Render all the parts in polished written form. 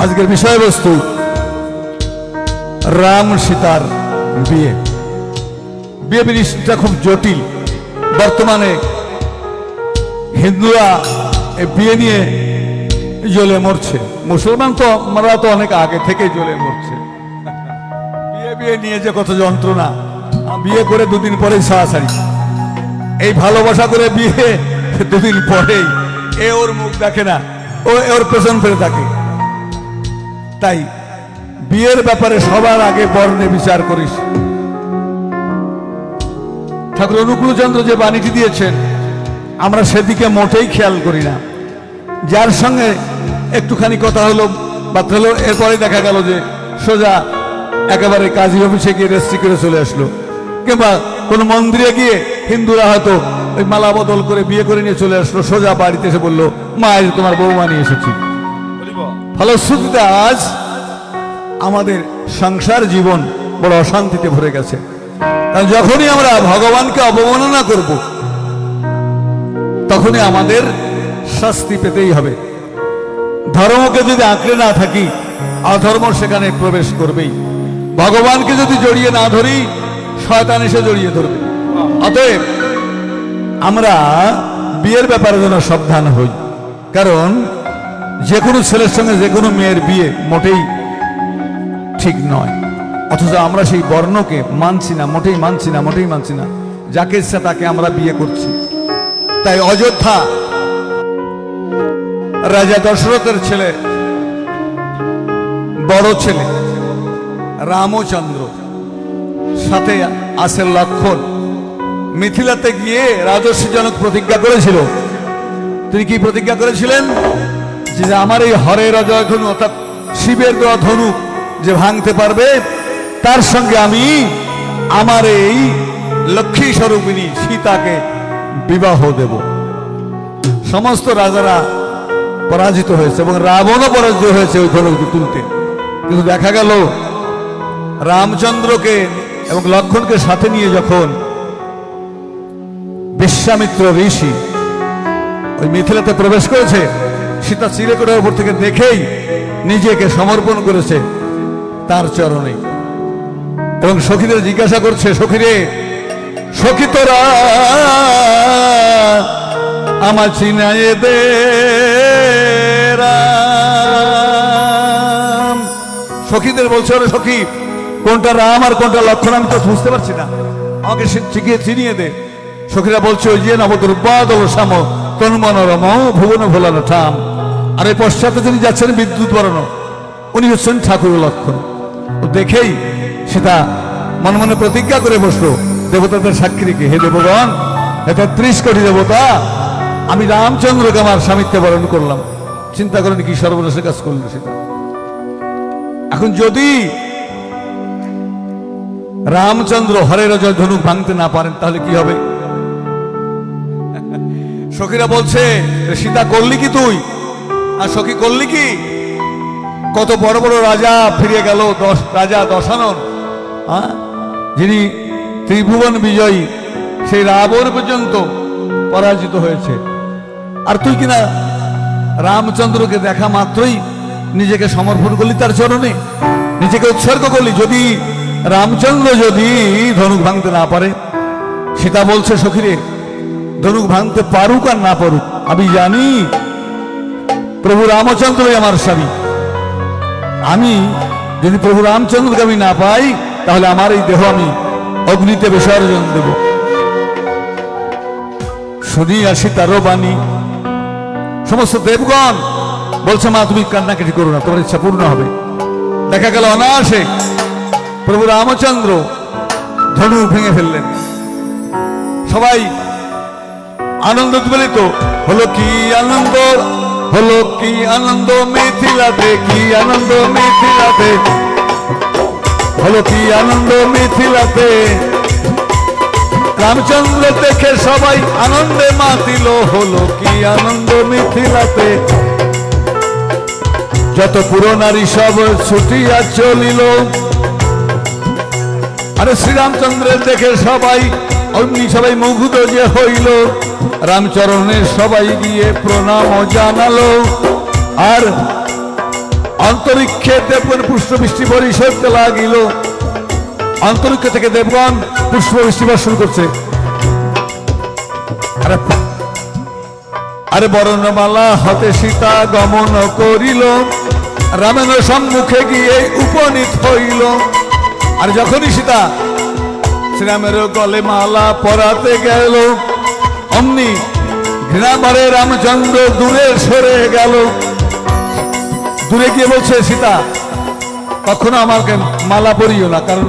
আজকের বিষয়বস্তু রাম সীতার বিয়ে। বিয়ে জিনিসটা খুব জটিল। বর্তমানে হিন্দুরা বিয়ে নিয়ে জ্বলে মরছে, মুসলমান তো আমরা তো অনেক আগে থেকে জ্বলে মরছে। বিয়ে বিয়ে নিয়ে যে কত যন্ত্রণা, বিয়ে করে দুদিন পরেই ছাড়াছাড়ি, এই ভালোবাসা করে বিয়ে দুদিন পরেই এ ওর মুখ দেখে না, ও ওর পেছন ফিরে থাকে। তাই বিয়ের ব্যাপারে সবার আগে বর্ণে বিচার করিস। ঠাকুর অনুকূলচন্দ্র যে বাণীটি দিয়েছেন আমরা সেদিকে মোটেই খেয়াল করি না। যার সঙ্গে একটুখানি কথা হলো বার্তা হলো, এরপরে দেখা গেল যে সোজা একেবারে কাজী অফিসে গিয়ে রেজিস্ট্রি করে চলে আসলো, কিংবা কোনো মন্দিরে গিয়ে হিন্দুরা হয়তো ওই মালা বদল করে বিয়ে করে নিয়ে চলে আসলো, সোজা বাড়িতে এসে বললো মা এই তোমার বৌমা নিয়ে এসেছি। ফলশ্রুতিতে আজ আমাদের সংসার জীবন বড় অশান্তিতে ভরে গেছে। কারণ যখনই আমরা ভগবানকে অবমাননা করব তখনই আমাদের শাস্তি পেতেই হবে। ধর্মকে যদি আঁকড়ে না থাকি অধর্ম সেখানে প্রবেশ করবেই। ভগবানকে যদি জড়িয়ে না ধরি শয়তান এসে জড়িয়ে ধরবে। অতএব আমরা বিয়ের ব্যাপারে যেন সাবধান হই, কারণ যে কোনো ছেলের সঙ্গে যে কোনো মেয়ের বিয়ে মোটেই ঠিক নয়। অথচ আমরা সেই বর্ণকে মানছি না, মোটেই মানছি না, মোটেই মানছি না। যাকে ইচ্ছা তাকে আমরা বিয়ে করছি। তাই অযোধ্যা রাজা দশরথের ছেলে, বড় ছেলে রামচন্দ্র, সাথে আছে লক্ষণ, মিথিলাতে গিয়ে রাজস্বীজনক প্রতিজ্ঞা করেছিল। তিনি কি প্রতিজ্ঞা করেছিলেন? যে আমার এই হরের অজয় ধনু অর্থাৎ শিবের দেওয়া ধনু যে ভাঙতে পারবে তার সঙ্গে আমি আমার এই লক্ষ্মী স্বরূপিণী সীতাকে বিবাহ দেব। সমস্ত রাজারা পরাজিত হয়েছে এবং রাবণও পরাজিত হয়েছে ওই ধনুকে তুলতে। কিন্তু দেখা গেল রামচন্দ্রকে এবং লক্ষণকে সাথে নিয়ে যখন বিশ্বামিত্র ঋষি ওই মিথিলাতে প্রবেশ করেছে, সীতা চিলেকোঠার উপর থেকে দেখেই নিজেকে সমর্পণ করেছে তার চরণে এবং সখীদের জিজ্ঞাসা করছে, সখীরে সখী তোরা আমার চিনায়ে দে রাম। সখীদের বলছে, ওরে সখী কোনটা রাম আর কোনটা লক্ষণ আমি তো বুঝতে পারছি না, আমাকে চিনিয়ে দে। সখীরা বলছে ওই যে নবদুর্বাদল শ্যাম তন্মনোরম ভুবন ভোলানো ঠাম। আর এই পশ্চাতে যিনি যাচ্ছেন বিদ্যুৎ বরণ, উনি হচ্ছেন ঠাকুর লক্ষণ। দেখেই সেটা মনে মনে প্রতিজ্ঞা করে বসলো দেবতাদের সাক্ষী রেখে, হে দেবগণ, হে ৩৩ কোটি দেবতা, আমি রামচন্দ্রকে আমার স্বামিত্বে বরণ করলাম। চিন্তা করেন কি সর্বনাশের কাজ করলো সেটা। এখন যদি রামচন্দ্র হরের অজয় ধনুক ভাঙতে না পারেন তাহলে কি হবে? সখীরা বলছে, সীতা করলি কি তুই? আর সখী করলি কি? কত বড় বড় রাজা ফিরে গেল, রাজা দশানন, যিনি ত্রিভুবন বিজয়ী, সেই রাবণ পর্যন্ত পরাজিত হয়েছে। আর তুই কিনা রামচন্দ্রকে দেখা মাত্রই নিজেকে সমর্পণ করলি তার চরণে, নিজেকে উৎসর্গ করলি। যদি রামচন্দ্র যদি ধনুক ভাঙতে না পারে, সীতা বলছে সখীরে ধনুক ভাঙতে পারুক আর না পারুক, আমি জানি প্রভু রামচন্দ্রই আমার স্বামী। আমি যদি প্রভু রামচন্দ্রকে আমি না পাই তাহলে আমার এই দেহ আমি অগ্নিতে বিসর্জন দেব। শুনি আসি তারও বাণী। সমস্ত দেবগণ বলছে, মা তুমি কান্নাকাটি করো না, তোমার ইচ্ছা পূর্ণ হবে। দেখা গেল অনায়াসে প্রভু রামচন্দ্র ধনু ভেঙে ফেললেন। সবাই আনন্দ উদ্বেলিত হলো। কি আনন্দ হলো, কি আনন্দ মিথিলাতে, কি আনন্দ মিথিলাতে হলো, কি আনন্দ মিথিলাতে। রামচন্দ্র দেখে সবাই আনন্দে মাতিল, হলো কি আনন্দ মিথিলাতে। যত পুরনারী সব ছুটিয়া চলিল, আরে শ্রীরামচন্দ্রের দেখে সবাই অমনি সবাই মুগ্ধ যে হইল। রামচরণের সবাই গিয়ে প্রণাম জানালো। আর অন্তরিক্ষে দেবগণ পুষ্পবৃষ্টি বর্ষিতে লাগিল। অন্তরিক্ষ থেকে দেবগণ পুষ্পবৃষ্টি বর্ষণ করছে। আরে বরণমালা হতে সীতা গমন করিল, রামের সম্মুখে গিয়ে উপনীত হইল। আর যখনই সীতা শ্রীরামের গলে মালা পরাতে গেল, অমনি ঘৃণাভরে রামচন্দ্র দূরে সরে গেল। দূরে গিয়ে বলছে, সীতা কখনো আমাকে মালা পরিও না, কারণ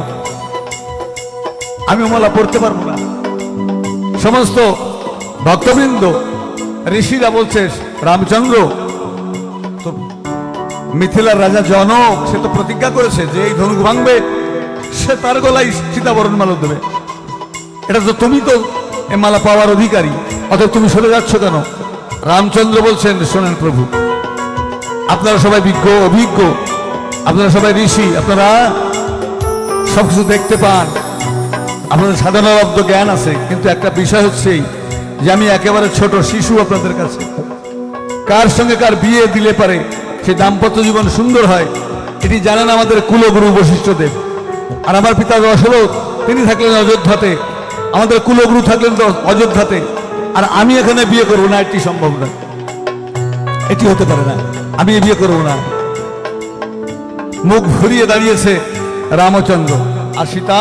আমি মালা পড়তে পারবো না। সমস্ত ভক্তবৃন্দ ঋষিরা বলছে, রামচন্দ্র তো মিথিলার রাজা জনক, সে তো প্রতিজ্ঞা করেছে যে এই ধনুক ভাঙবে, সে তার গলায় সীতাবরণ মালা দেবে। এটা তো তুমি তো এ মালা পাওয়ার অধিকারী, অতএব তুমি সরে যাচ্ছ কেন? রামচন্দ্র বলছেন, শোনেন প্রভু, আপনারা সবাই বিজ্ঞ অভিজ্ঞ, আপনারা সবাই ঋষি, আপনারা সবকিছু দেখতে পান, আপনাদের সাধনালব্ধ জ্ঞান আছে, কিন্তু একটা বিষয় হচ্ছে যে আমি একেবারে ছোট শিশু আপনাদের কাছে। কার সঙ্গে কার বিয়ে দিলে পারে সে দাম্পত্য জীবন সুন্দর হয়, এটি জানেন আমাদের কুলগুরু বশিষ্ঠদেব। আর আমার পিতা দশরথ, তিনি থাকলেন অযোধ্যাতে, আমাদের কুলগুরু থাকলেন অযোধ্যাতে। আর আমি এখানে বিয়ে করবো না, এটি সম্ভব না, এটি হতে পারে না, আমি বিয়ে করবো না। মুখ ঘুরিয়ে দাঁড়িয়েছে রামচন্দ্র, আর সীতা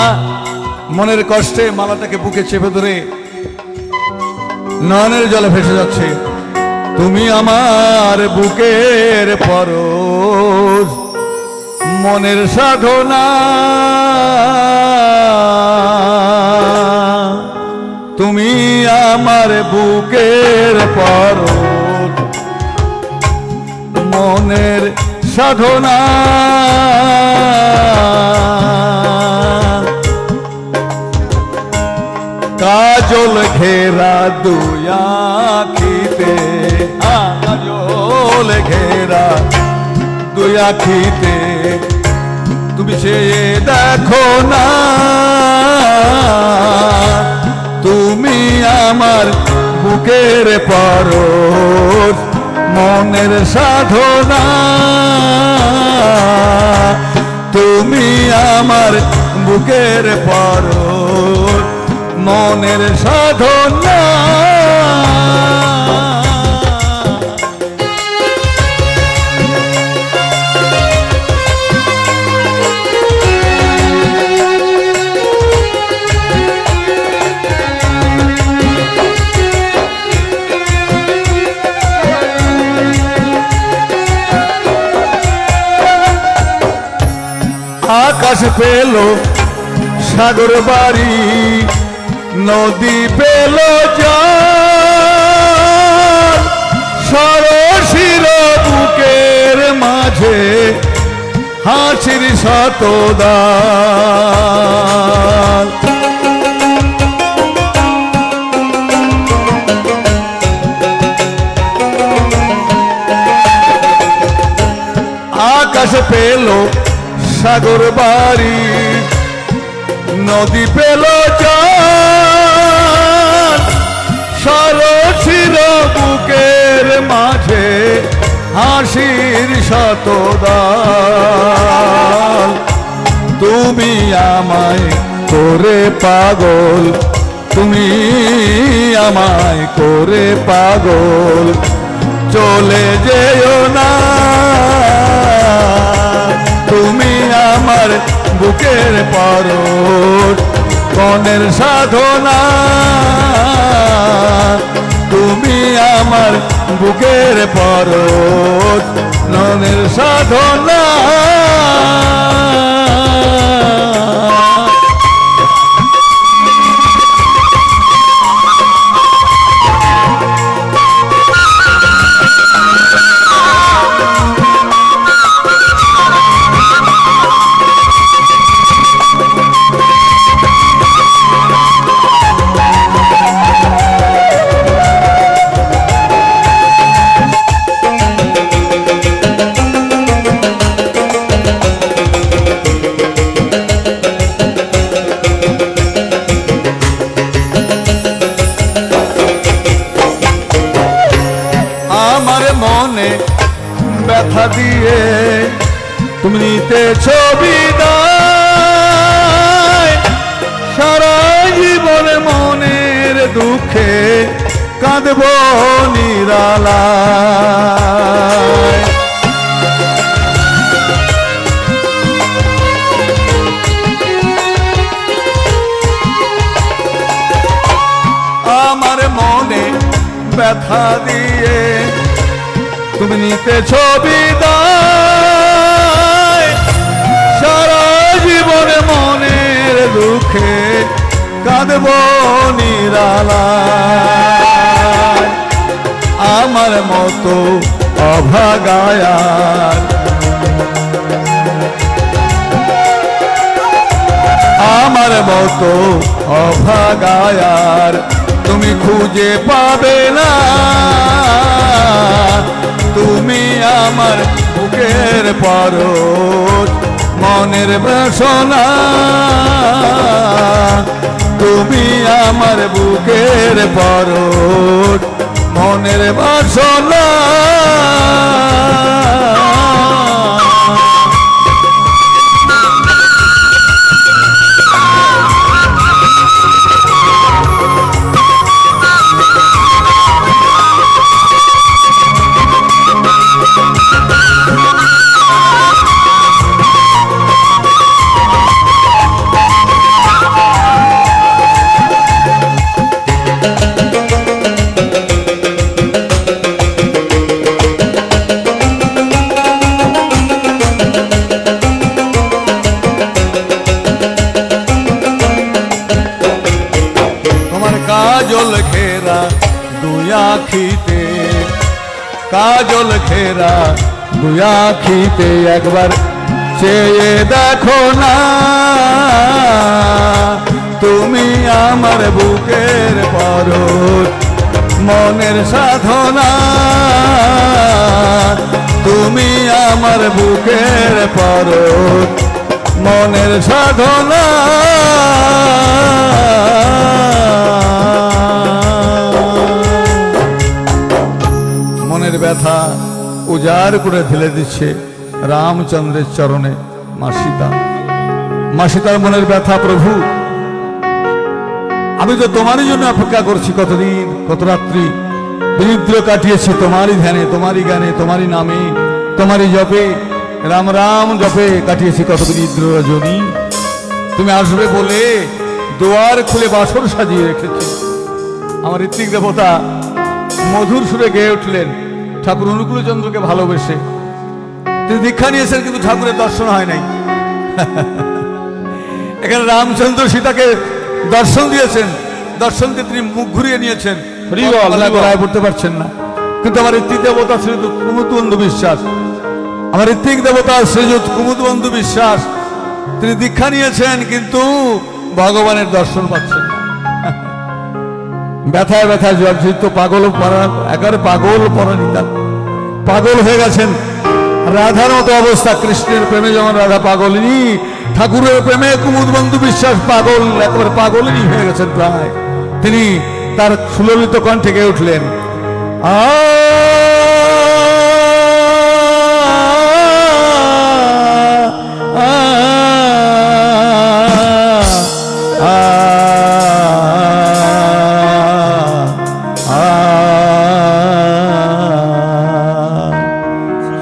মনের কষ্টে মালাটাকে বুকে চেপে ধরে নয়নের জলে ভেসে যাচ্ছে। তুমি আমার বুকের পরশ, মনের সাধনা, তুমি আমার বুকের পরশ, মনের সাধনা। কাজল ঘেরা দুই আখিতে, কাজল ঘেরা দুই আখিতে, তুমি সে দেখো না, তুমি আমার বুকের পরশ, মনের সাধনা, তুমি আমার বুকের পরশ, মনের সাধনা। আকাশ পেল সাগর বাড়ি, নদী পেল জল, সরসির বুকের মাঝে হাসির শতদাল। আকাশ পেল সাগর বাড়ি, নদী পেল জল, সরসির বুকের মাঝে হাসির শতদাল। তুমি আমায় করে পাগল, তুমি আমায় করে পাগল, চলে যেও না, তুমি আমার বুকের পরশ, মনের সাধনা, তুমি আমার বুকের পরশ, মনের সাধনা। তুমি নিতেছ বিদায়, সারা জীবনে মনের দুঃখে কাঁদব নিরালায়। আমার মনে ব্যথা দিয়ে তুমি নিতেছ বিদায়, সারা জীবনে মনের দুঃখে কাঁদব নিরালায়। আমার মতো অভাগায়ার, আমার মতো অভাগায়ার তুমি খুঁজে পাবে না। তুমি আমার বুকের পরশ, মনের বাসনা, তুমি আমার বুকের পরশ, মনের বাসনা। কাজল ঘেরা দুই আখিতে, কাজল ঘেরা দুই আখিতে একবার চেয়ে দেখো না। তুমি আমার বুকের পরশ, মনের সাধনা, তুমি আমার বুকের পরশ, মনের সাধনা। মনের ব্যথা উজাড় করে ঢেলে দিচ্ছে রামচন্দ্রের চরণে মা সীতা। মা সীতার মনের ব্যথা, প্রভু আমি তো তোমারই জন্য অপেক্ষা করছি, কতদিন কত রাত্রি বিনিদ্র কাটিয়েছি তোমারই ধ্যানে, তোমারই গানে, তোমারই নামে, তোমারই জপে, রাম রাম জপে কাটিয়েছি কত বিনিদ্র রজনী। তুমি আসবে বলে দুয়ার খুলে বাসর সাজিয়ে রেখেছি। আমার ঋত্বিক দেবতা মধুর সুরে গেয়ে উঠলেন ঠাকুর অনুকূলচন্দ্রকে ভালোবেসে। তিনি দীক্ষা নিয়েছেন কিন্তু ঠাকুরের দর্শন হয় নাই। এখানে রামচন্দ্র সীতাকে দর্শন দিয়েছেন, দর্শন দিয়ে তিনি মুখ ঘুরিয়ে নিয়েছেন, গলায় পড়তে পারছেন না। কিন্তু আমার ঋত্বিক দেবতা শ্রীযুত কুমুদবন্ধু বিশ্বাস, আমার ঋত্বিক দেবতা শ্রীযুত কুমুদবন্ধু বিশ্বাস, তিনি দীক্ষা নিয়েছেন কিন্তু ভগবানের দর্শন পাচ্ছেন না। ব্যথায় ব্যথায় জর্জরিত, পাগল একেবারে পাগল পরাণিতা, পাগল হয়ে গেছেন। রাধার মতো অবস্থা, কৃষ্ণের প্রেমে যেমন রাধা পাগলিনী, ঠাকুরের প্রেমে কুমুদবন্ধু বিশ্বাস পাগল, একেবারে পাগলিনী হয়ে গেছেন প্রায়। তিনি তার সুললিত কণ্ঠে গেয়ে উঠলেন,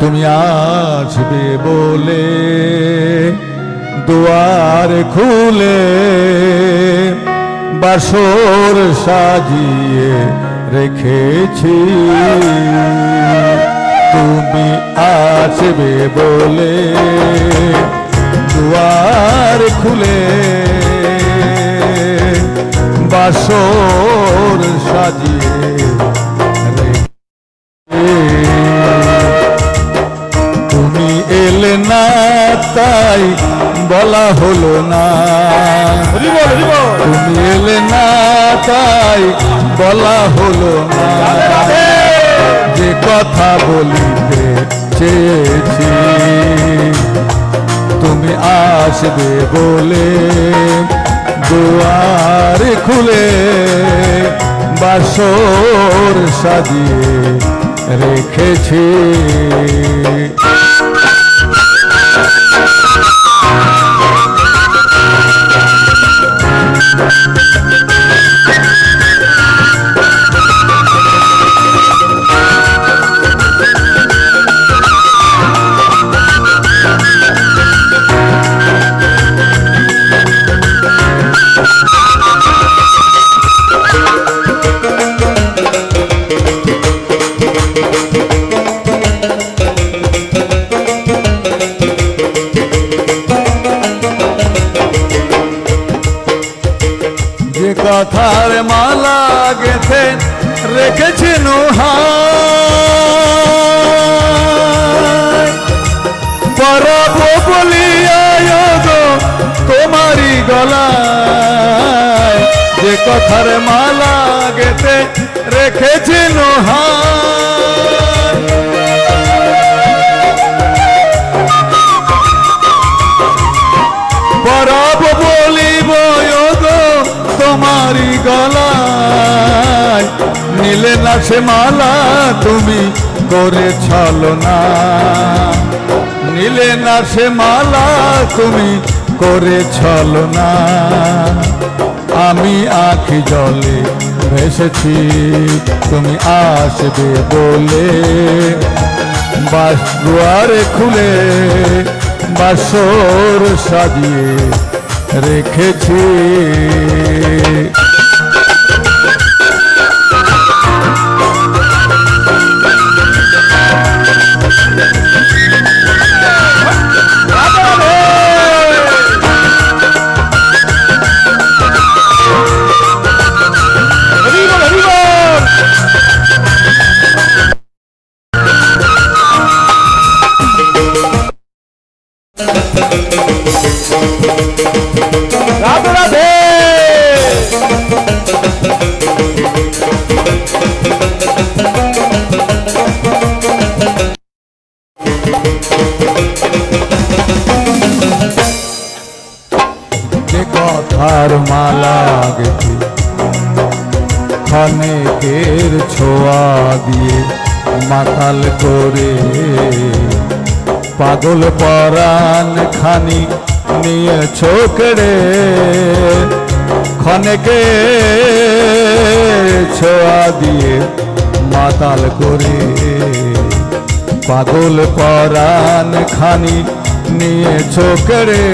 তুমি আসবে বলে দুয়ার খুলে বাসর সাজিয়ে রেখেছি। তুমি আসবে বলে দুয়ার খুলে বাসর সাজিয়ে তুমি এলে না তাই বলা হলো না, তুমি এলে না তাই বলা হলো না। যে কথা বলিতে চেয়েছি তুমি আসবে বলে দুয়ার খুলে বাসর সাজিয়ে রেখেছি। কথার মালা গেথে রেখেছেন হায় পরব বলিয়া গো তোমারই গলায় যে কথার মালা গেথে রেখেছেন হায় পরব বলিব গো তোমারই গলায় নিলে না সে মালা তুমি করে ছলনা নিলে না সে মালা তুমি করে ছলনা আমি আঁখি জলে ভেসেছি তুমি আসবে বলে বাস দুয়ারে খুলে বাসর সাজিয়ে রেখেছি রাধে রাধে যে কথার মালা গেছে ক্ষণেকের ছোঁয়া দিয়ে মাতাল করে পাগল পরাণ খানি নিয়ে ছোকড়ে ক্ষণেকে ছোঁয়া দিয়ে মাতাল করে পাগল পরাণ খানি নিয়ে ছোকড়ে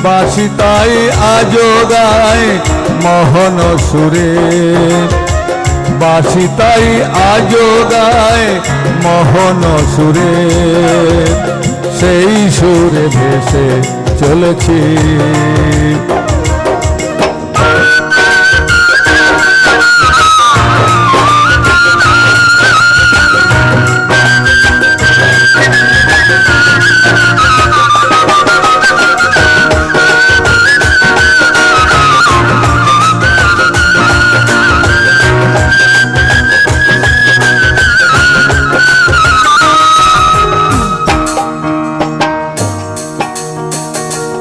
বাসি তাই আজো গায় মোহন সুরে বাসি তাই আজো গায় মোহন সুরে সেই সুরে ভেসে চলেছি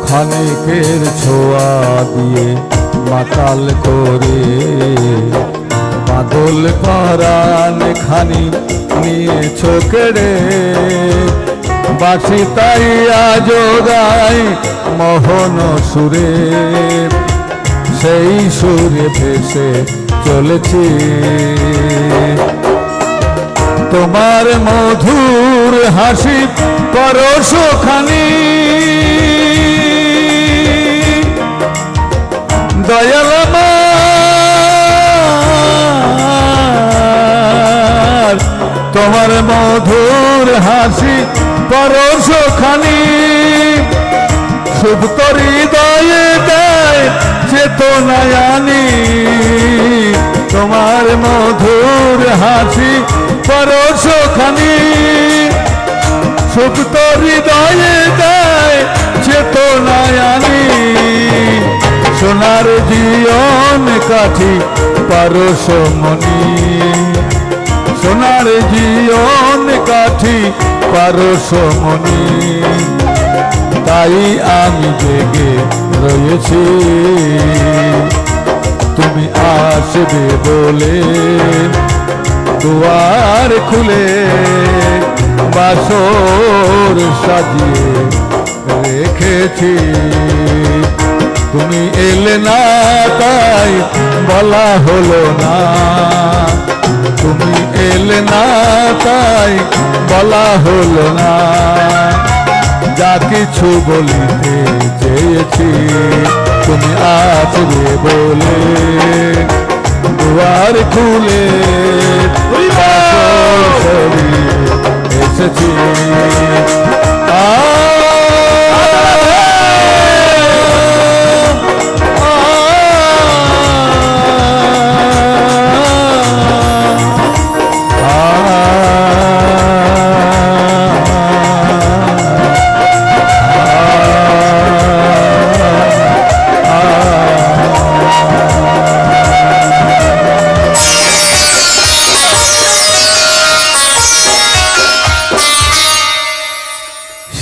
ক্ষণিকের ছোঁয়া দিয়ে মাতাল করে পাগল পরাণ খানি নিয়ে ছোকড়ে বাসি তাই আজো গায় মোহন সুরে সেই সুরে ভেসে চলেছি তোমার মধুর হাসি পরশখানি দয়াল আমার তোমার মধুর হাসি পরশখানি সুপ্ত হৃদয়ে দেয় চেতনায় আনি তোমার মধুর হাসি পরশখানি সুপ্ত হৃদয়ে দেয় চেতনায় আনি সোনার জীবন কাঠি পারসমণি সোনার জীবন কাঠি পারসমণি তাই আমি জেগে রয়েছি তুমি আসবে বলে দুয়ার খুলে বাসর সাজিয়ে রেখেছি তুমি এলে না তাই বলা হলো না তুমি এলে না তাই বলা হলো না যা কিছু বলিতে চেয়েছি তুমি আসবে বলে দুয়ার খুলে এসেছি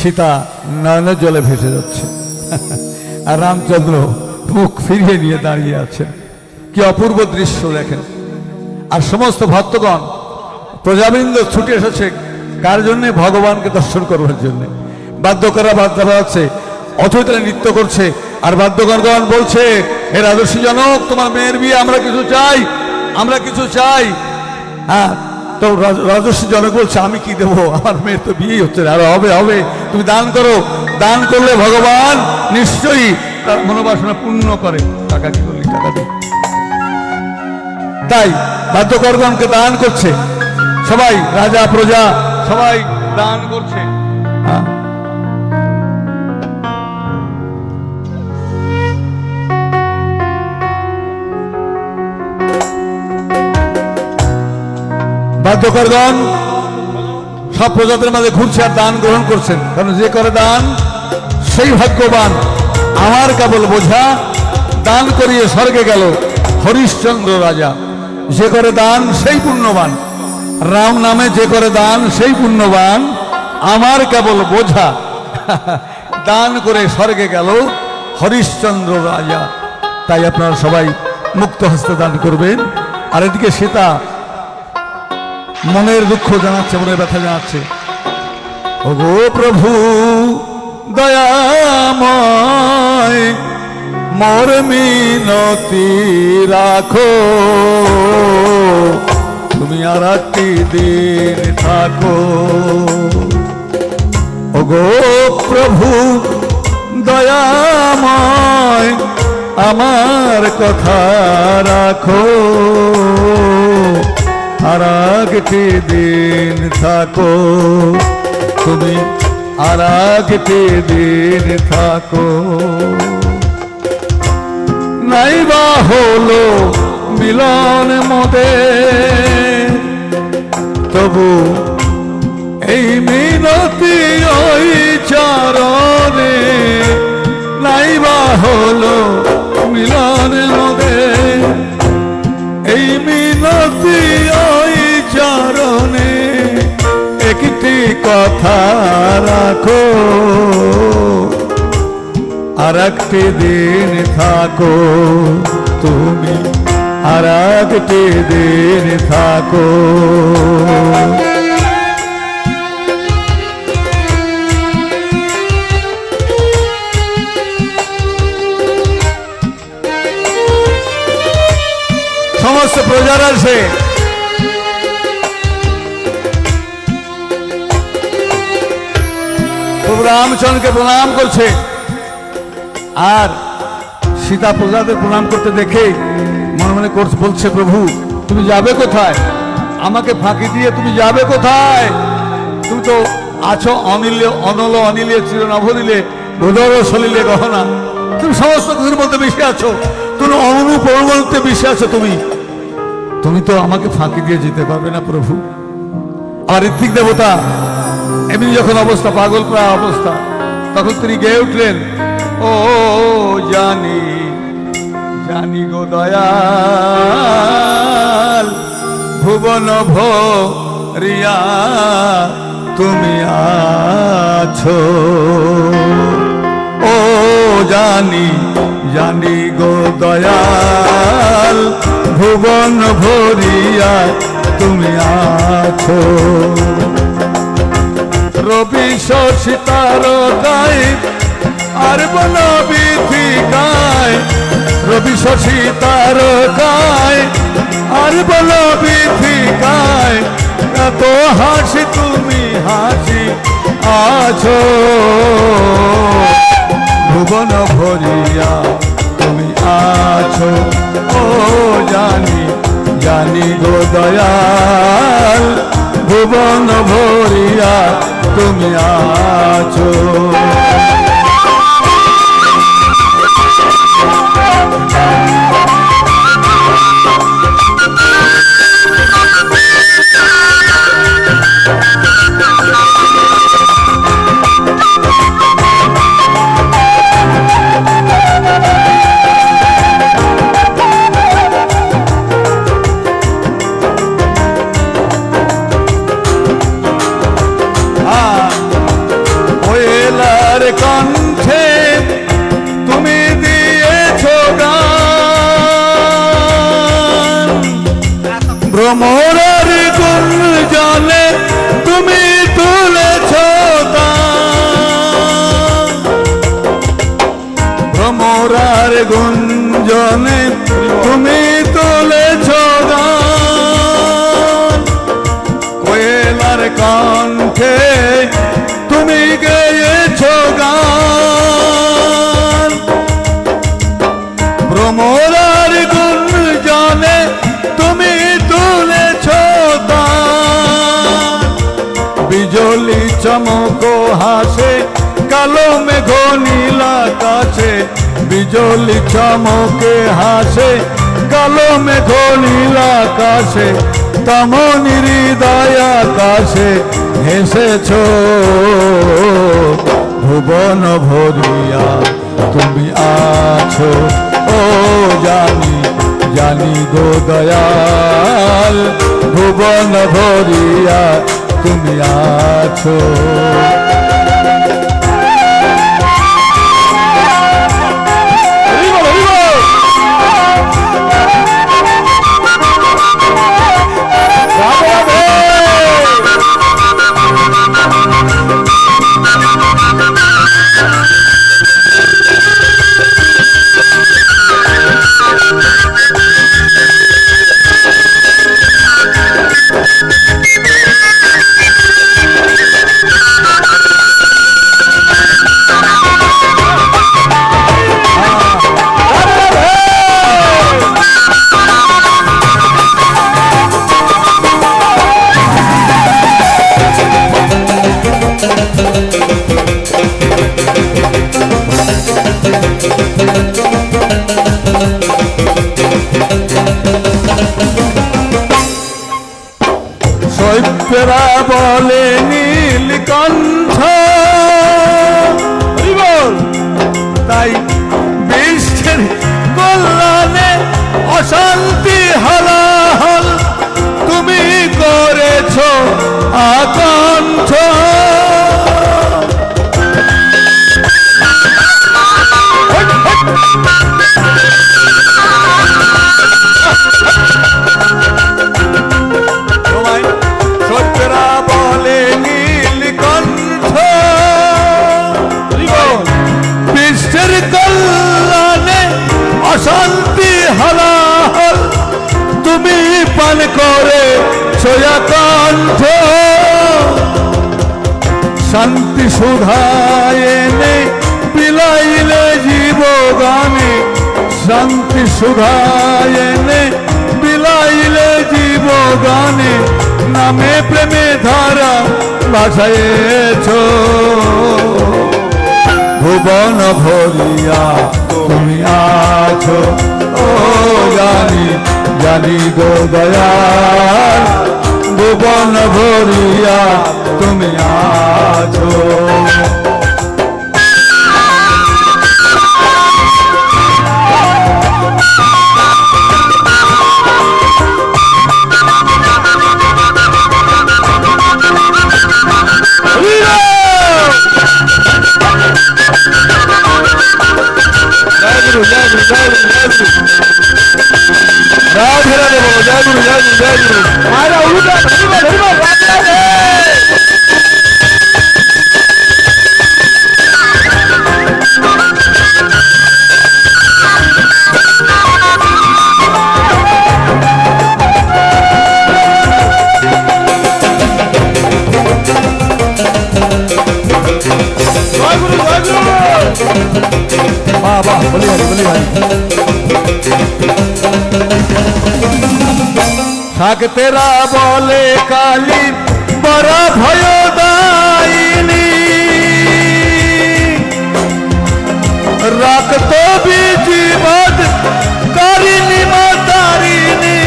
সীতা নয়নের জলে ভেসে যাচ্ছে আর রামচন্দ্র মুখ ফিরিয়ে নিয়ে দাঁড়িয়ে আছেন। কি অপূর্ব দৃশ্য দেখেন। আর সমস্ত ভক্তগণ প্রজাবৃন্দ ছুটে এসেছে কার জন্যে? ভগবানকে দর্শন করবার জন্যে। বাদ্যকাররা বাদ্য বাজাচ্ছে, অথৈতরা নৃত্য করছে, আর বাদ্যকরগণ বলছে, হে রাজর্ষি জনক, তোমার মেয়ের বিয়ে আমরা কিছু চাই, আমরা কিছু চাই। হ্যাঁ, তো রাজর্ষি জনক বলছে, আমি কি দেবো, আমার মেয়ের তো বিয়েই হচ্ছে না। আর হবে হবে, তুমি দান করো, দান করলে ভগবান নিশ্চয়ই তার মনোবাসনা পূর্ণ করে। টাকা কি করলি, টাকা দিই। তাই বাদ্যকরগণকে দান করছে, সবাই রাজা প্রজা সবাই দান করছে। বাদ্যকরগণ সব প্রজাদের মাঝে ঘুরছে আর দান গ্রহণ করছেন, কারণ যে করে দান সেই ভাগ্যবান। আমার কেবল বোঝা দান করিয়ে স্বর্গে গেল হরিশ্চন্দ্র রাজা। যে করে দান সেই পুণ্যবান, রাম নামে যে করে দান সেই পুণ্যবান। আমার কেবল বোঝা দান করে স্বর্গে গেল হরিশ্চন্দ্র রাজা। তাই আপনারা সবাই মুক্ত হস্তে দান করবেন। আর এদিকে সীতা মনের দুঃখ জানাচ্ছে, মনের ব্যথা জানাচ্ছে। ওগো প্রভু দয়াময়, মোর মিনতি রাখো, তুমি আর একটি দিন থাকো। ওগো প্রভু দয়াময়, আমার কথা রাখো, আর একটি দিন থাকো, তুমি আর একটি দিন থাকো। নাইবা হলো মিলন মোদের, তবু এই মিনতি ওই চরণে। নাইবা হলো মিলন মোদের, এই মিনতি ওই চরণে। একটি কথা রাখো, আর একটি দিন থাকো, তুমি আর একটি দিন থাকো। সমস্ত প্রজারা সে প্রভু রামচন্দ্রকে প্রণাম করছে। আর সীতা প্রজাদের প্রণাম করতে দেখে মনে মনে বলছে, প্রভু তুমি যাবে কোথায়? আমাকে ফাঁকি দিয়ে তুমি যাবে কোথায়? তুমি তো আছো অনিলে অনল অনিলে চির নভনিলে ভূধর সলিলে গহনা। তুমি সমস্ত কিছুর মধ্যে মিশে আছো, তুমি অনুরূপ অনুমতে মিশে আছো। তুমি তো আমাকে ফাঁকি দিয়ে যেতে পারবে না প্রভু। আর ঋত্বিক দেবতা এমনি যখন অবস্থা, পাগল প্রায় অবস্থা, তখন তিনি গেয়ে উঠলেন, ও জানি জানি গো দয়াল, ভুবন ভরিয়া তুমি আছো। ও জানি জানি গো দয়াল, ভুবন ভরিয়া তুমি আছো। রবি শশী তারকায় আর বল বিথিকায়, রবি শশী তারকায় আর বল বিথিকায়, এত হাসি তুমি হাসি আছো। ভুবন ভরিয়া তুমি আছো। ও জানি জানি গো দয়াল, ভুবন ভরিয়া তুমি আছো। ওয়ে গুঞ্জনে তুমি তুলেছ গান, কোয়েলার কণ্ঠে তুমি গেয়েছ গান, ভ্রমরার গুঞ্জনে তুমি তুলেছ গান, বিজলি চমক হাসে কালো মেঘ নীল আকাশে, বিজলি চমকে হাসে কালো মেঘ নীল আকাশে, তেমনি হৃদয় আকাশে হেসেছ ভুবন ভরিয়া তুমি আছো। ও জানি জানি গো দয়াল, ভুবন ভরিয়া তুমি আছো। সৈত্যরা বলে নীলকণ্ঠ, তাই বিশ্বের কল্যাণে অশান্তি হলাহল তুমি করেছ আকণ্ঠ। সত্যরা বলে নীলকণ্ঠ, বিশ্বের কল্যাণে অশান্তি হলাহল তুমি পান করে সোয়া কণ্ঠ। শান্তি সুধায় এনে বিলাইলে জীবগানে, শান্তি সুধায় এনে বিলাইলে জীবগানে, নামে প্রেমে ধারা ভাসায়েছ ভুবন ভরিয়া তুমি আছো। ও জানি জানি গো দয়াল, ভুবন ভরিয়া তুমি আছো। राधे राधे बोलो, जय गुरु जय गुरु जय गुरु। मारा उल्टा धर्म धर्म राधे राधे। जय गुरु जय गुरु। वाह वाह, बोली भाई बोली भाई। শাক তেরা বলে কালী বড় ভয়দায়িনী, রাখত বিজীবদ কারিনী মাতারিনী।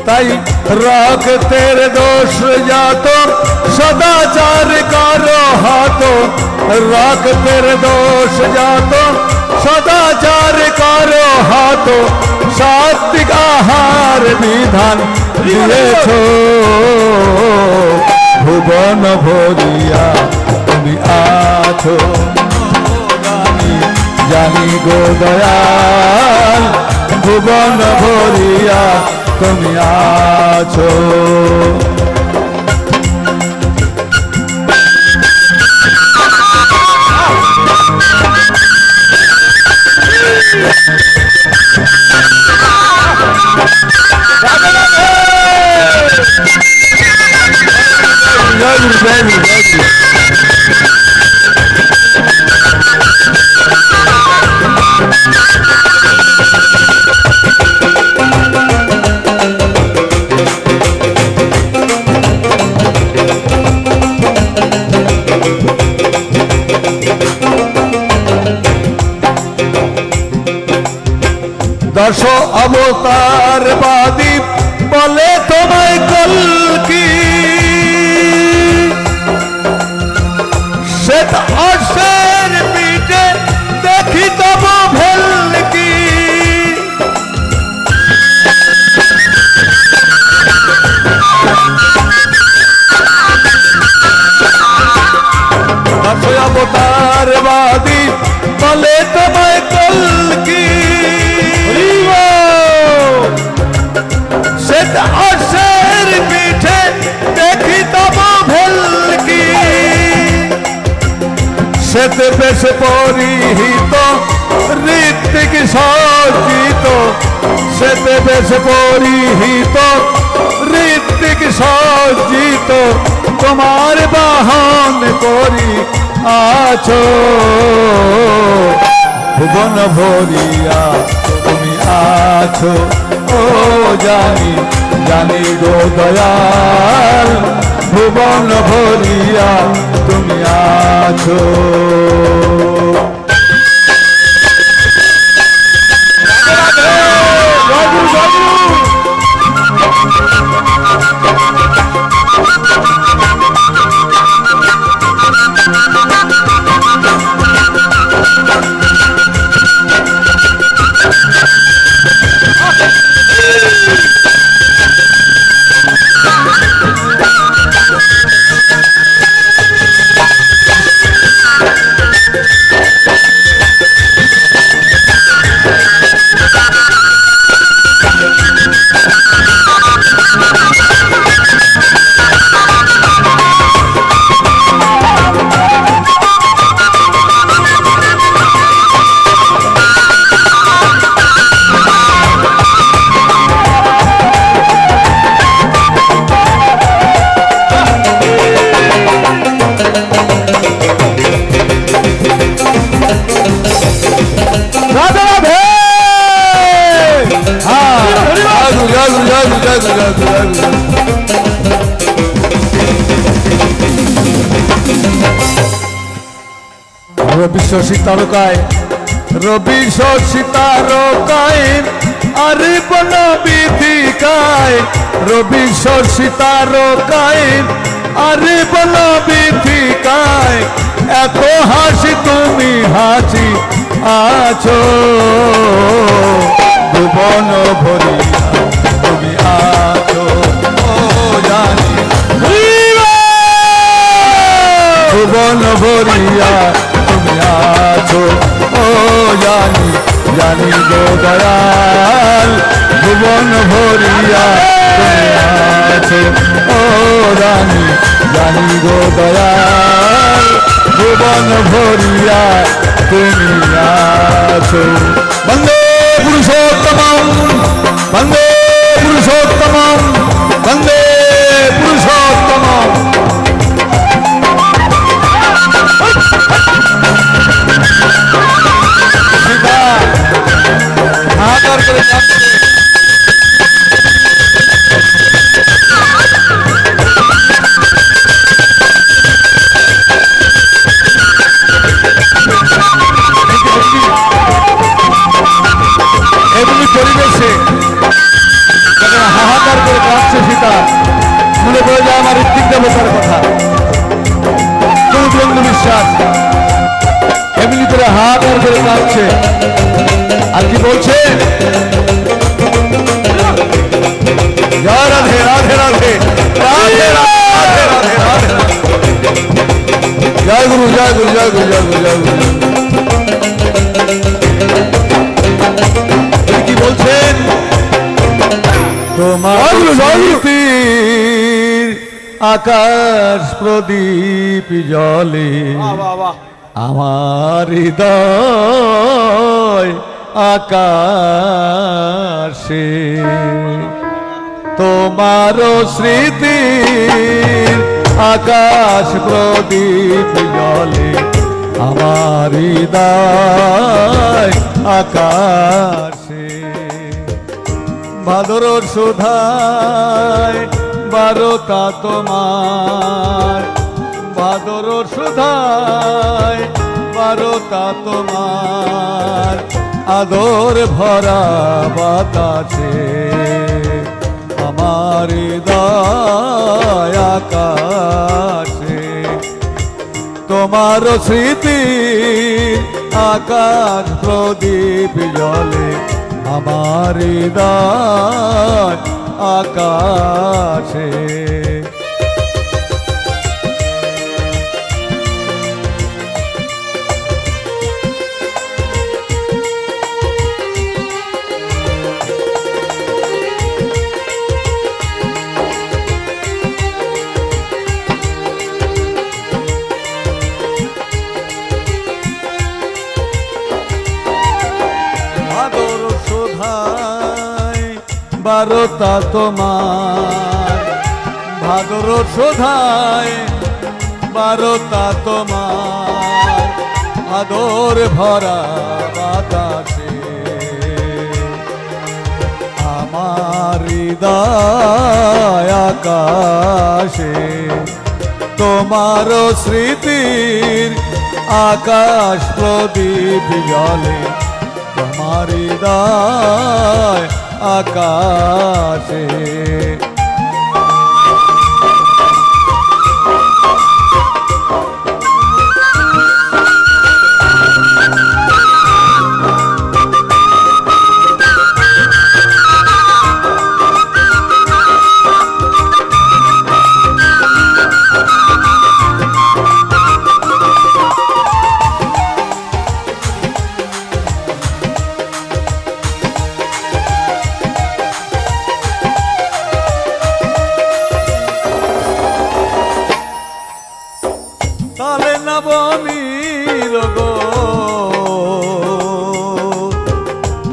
তাই রাখ তেরে দোষ যাত सदाचार करो हाथों, राख तेरे दोष जातो सदाचार करो हाथों, सात्विक आहार विधान दिएछो भुवन भरिया तुमी आछो। जानी जानी गो दयाल भुवन भरिया তুমি আছো। দশ অবতার বাদী বলে তোমায় কলকি, শ্বেত অশ্বের পিঠে দেখি তব ভেলকি। দশ অবতার বাদী বলে তোমায় কলকি, শ্বেত অশ্বের পিঠে দেখি তব ভেলকি। শ্বেত বেশ পরিহিত ঋত্বিক সজ্জিত, শ্বেত বেশ পরিহিত ঋত্বিক সজ্জিত তোমার বাহন করি আছো। ভুবন ভরিয়া তুমি আছো, ও জানি জানি গো দয়াল, ভুবন ভরিয়া তুমি আছো। রবি শশী তারকায়, রবি শশী তারকায় আরে বন বিধিকায়, রবি শশী তারকায় আরে বন বিধিকায়, এত হাসি তুমি হাসি আছো। ভুবন ভরিয়া তুমি আছো, ও জানি ভুবন ভরিয়া তুমি আছো, ও জানি জানি গো দয়াল, ভুবন ভরিয়া তুমি আছো, ও জানি জানি গো দয়াল, ভুবন ভরিয়া তুমি আছো। বন্দে পুরুষোত্তমম, বন্দে পুরুষোত্তমম, বন্দে পুরুষোত্তমম। হাহাকার করে কাঁদছে, এমনি পরিবেশে হাহাকার করে কাঁদছে সীতা। মনে পড়ে যায় আমার ঋত্বিক দেবতার কথা, বন্ধু বিশ্বাস এমনি করে হাহাকার করে কাঁদছে। আর কি বলছে, জয় রাধে রাধে রাধে রাধে রাধে রাধে রাধে, জয় গুরু জয় গুরু জয় গুরু জয় গুরু জয় গুরু। কি বলছেন, তোমার স্মৃতির আকাশ প্রদীপ জ্বলে আমার হৃদয় আকাশে তোমার স্মৃতির আকাশ প্রদীপ জ্বলে আমার হৃদয় আকাশে ভাদর সুধায় বারোটা তোমার ভাদর সুধায় বারোটা তোমার আদর ভরা বাতাসে আমার হৃদয় আকাশে তোমার স্মৃতির আকাশ প্রদীপ জ্বলে আমার হৃদয় আকাশে বারোটা তোমার ভাদর শোধায় বারোটা তোমার আদর ভরা বাতাসে আমার হৃদয় আকাশে তোমার স্মৃতির আকাশ প্রদীপ জ্বলে তোমার হৃদয় আকাশে তালে নবমীর গো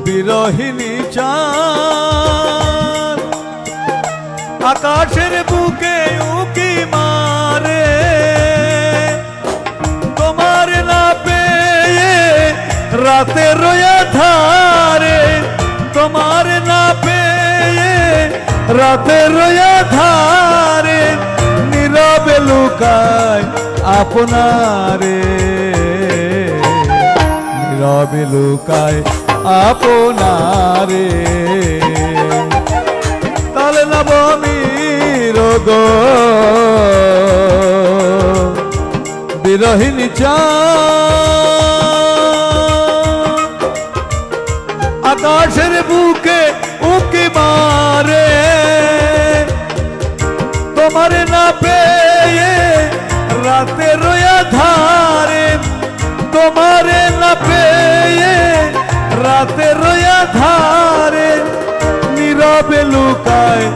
বিরহিণী চাঁদ আকাশের বুকে উকি মারে তোমার না পেয়ে রাতের ধারে তোমার না পেয়ে রাতের ধারে নীরবে লুকায় আপনারে নীরবে লুকায় আপনারে তালে নবমীর গো বিরহিণী চাঁদ আকাশের বুকে উকি মারে তোমার না পেয়ে রাতের ধারে তোমারে না পেয়ে রাতের ধারে নীরবে লুকায়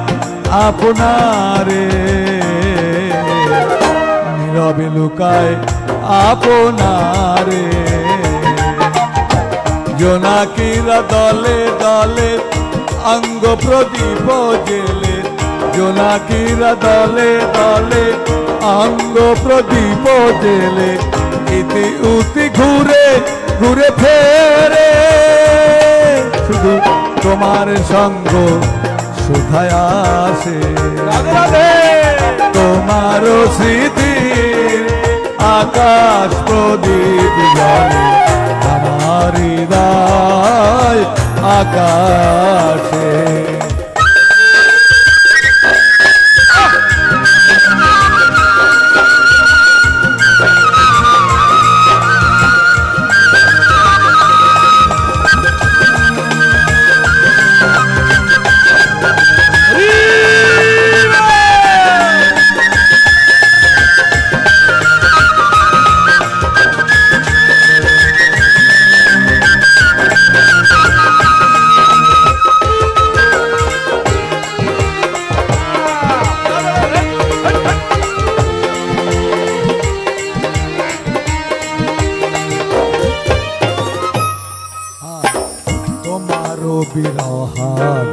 আপনারে নীরবে লুকায় আপনারে জোনাকিরা দলে দলে অঙ্গ প্রদীপ জেলে জোনাকিরা দলে দলে অঙ্গ প্রদীপ জেলে ইতি উতি ঘুরে ঘুরে ফেরে শুধু তোমার সঙ্গ সুধায় আসে তোমার স্মৃতির আকাশ প্রদীপ জ্বলে আমার হৃদয় আকাশে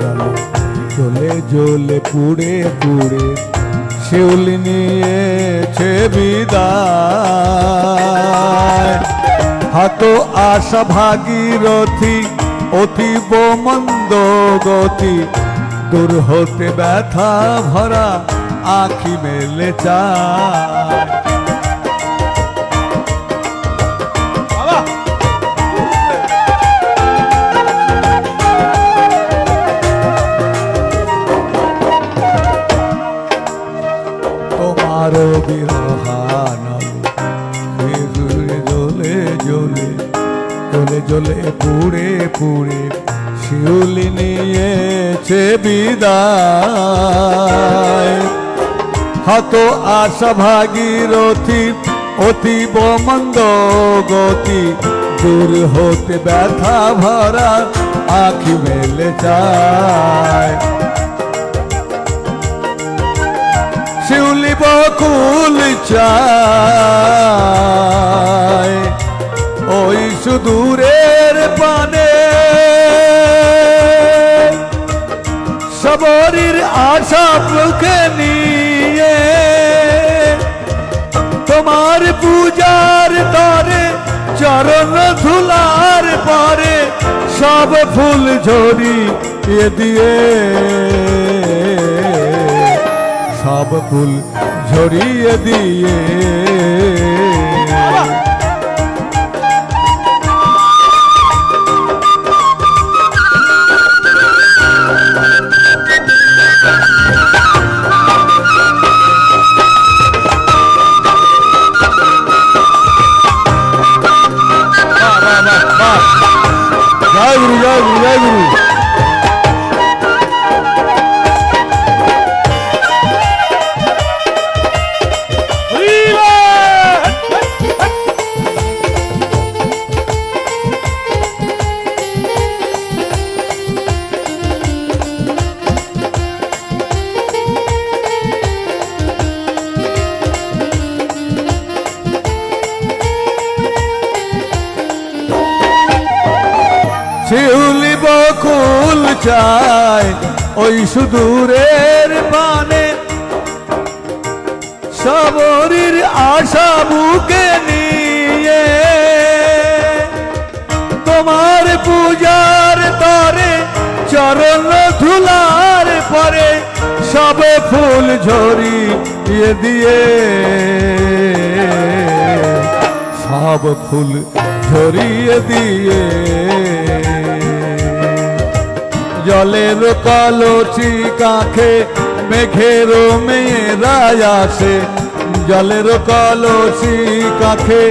গেল জ্বলে জ্বলে পুড়ে পুড়ে শিউলি নিয়েছে বিদায়। হাত আশা ভাগীরথী অতীব মন্দ গতি, দূর হতে ব্যথা ভরা আখি মেলে চায়। তোমার বিরহানলে জ্বলে জ্বলে জ্বলে জ্বলে পুড়ে পুড়ে শিউলি নিয়েছে বিদায়। হাত আশা ভাগীরথী অতীব মন্দ গতি, দূর হতে ব্যথা ভরা আখি মেলে চায়। শিউলি বকুল চায় ওই সুদূরের পানে, সবরীর আশা মুখে নিয়ে তোমার পূজার তরে চরণ ধুলার পরে সব ফুল ঝরিয়ে দিয়ে, সব ফুল ঝরিয়ে দিয়ে। জয় গুরু, জয় গুরু, জয় গুরু। শিউলি বকুল চায় ওই সুদূরের পানে, সবরীর আশা বুকে নিয়ে তোমার পূজার তরে চরণ ধুলার পরে সব ফুল ঝরিয়ে দিয়ে, সব ফুল ঝরিয়ে দিয়ে। জলের কলসি কাঁখে মেঘের মেয়েরা আসে, জলের কলসি কাঁখে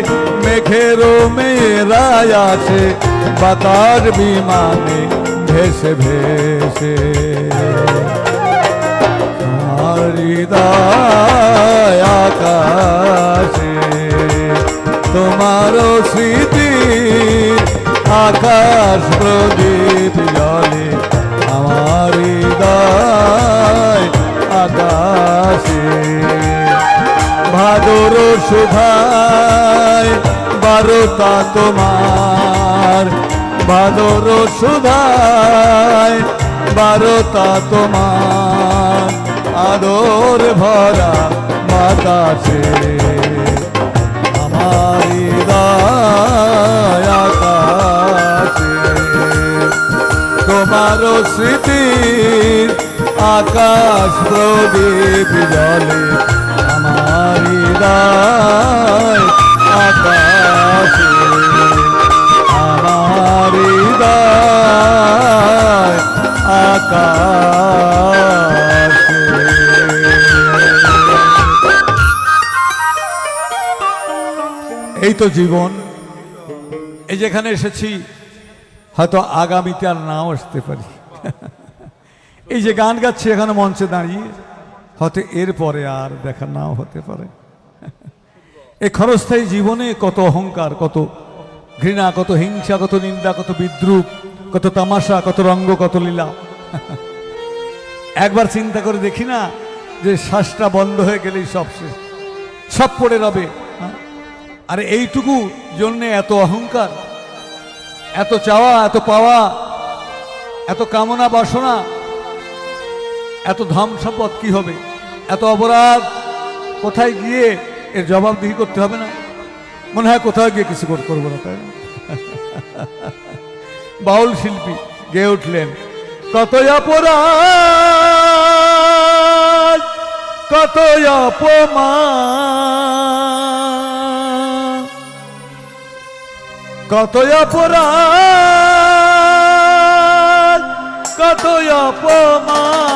মেঘের মেয়েরা আসে, বাতার বিমানে ভেসে ভেসে। হৃদয় আকাশে তোমার স্মৃতি, আকাশ প্রদীপ জলে আমার হৃদয় আকাশে। ভাদর সুধায় বারতা তোমার, ভাদর সুধায় বারতা তোমার, আদর ভরা বাতাসে আমার হৃদয় আকাশে। তোমার স্মৃতির আকাশ প্রদীপ জলে আমার হৃদয় আকাশে, আমার হৃদয় আকাশে। এই তো জীবন, এই যেখানে এসেছি হয়তো আগামীতে আর নাও আসতে পারি। এই যে গান গাচ্ছি এখানে মঞ্চে দাঁড়িয়ে, হয়তো এরপরে আর দেখা নাও হতে পারে। এই ক্ষণস্থায়ী জীবনে কত অহংকার, কত ঘৃণা, কত হিংসা, কত নিন্দা, কত বিদ্রুপ, কত তামাশা, কত রঙ্গ, কত লীলা। একবার চিন্তা করে দেখি না যে শ্বাসটা বন্ধ হয়ে গেলেই সব শেষ, সব পড়ে রবে। আর এইটুকু জন্যে এত অহংকার, এত চাওয়া, এত পাওয়া, এত কামনা বাসনা, এত ধন সম্পদ কি হবে? এত অপরাধ কোথায় গিয়ে এর জবাবদিহি করতে হবে না? মনে হয় কোথাও গিয়ে কিছু করবো না, তাই না? বাউল শিল্পী গেয়ে উঠলেন, কত অপরাধ কত অপমান, কত অপরাধ কত অপমান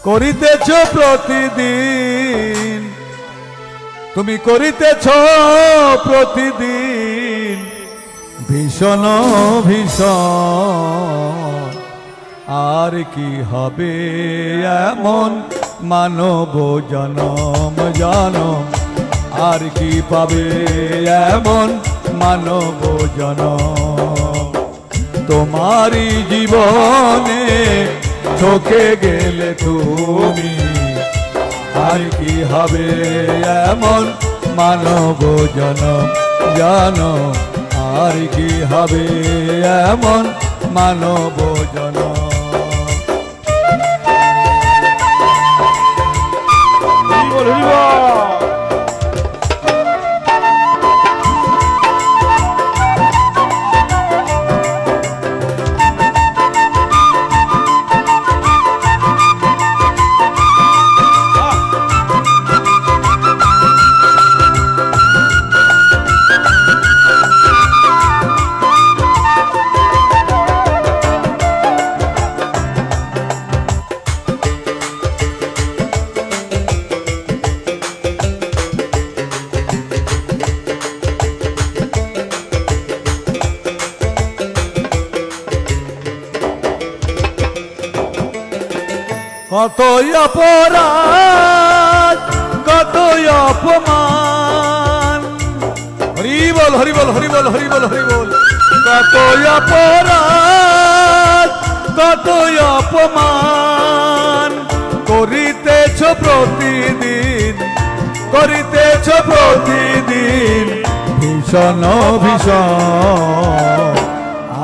করিতেছ প্রতিদিন, তুমি করিতেছ প্রতিদিন ভীষণ ভীষণ। আর কি হবে এমন মানব জনম জনম, আর কি পাবে এমন মানব জনম। তোমারই জীবনে ঠকে গেলে তুমি, আর কি হবে এমন মানব জনম জনম, আর কি হবে এমন মানব জনম। কত অপরাধ কত অপমান, হরি বল হরি বল হরি বল হরি বল হরি বল। কত অপরাধ কত অপমান করিতেছ প্রতিদিন, করিতেছ প্রতিদিন ভীষণ ভীষণ।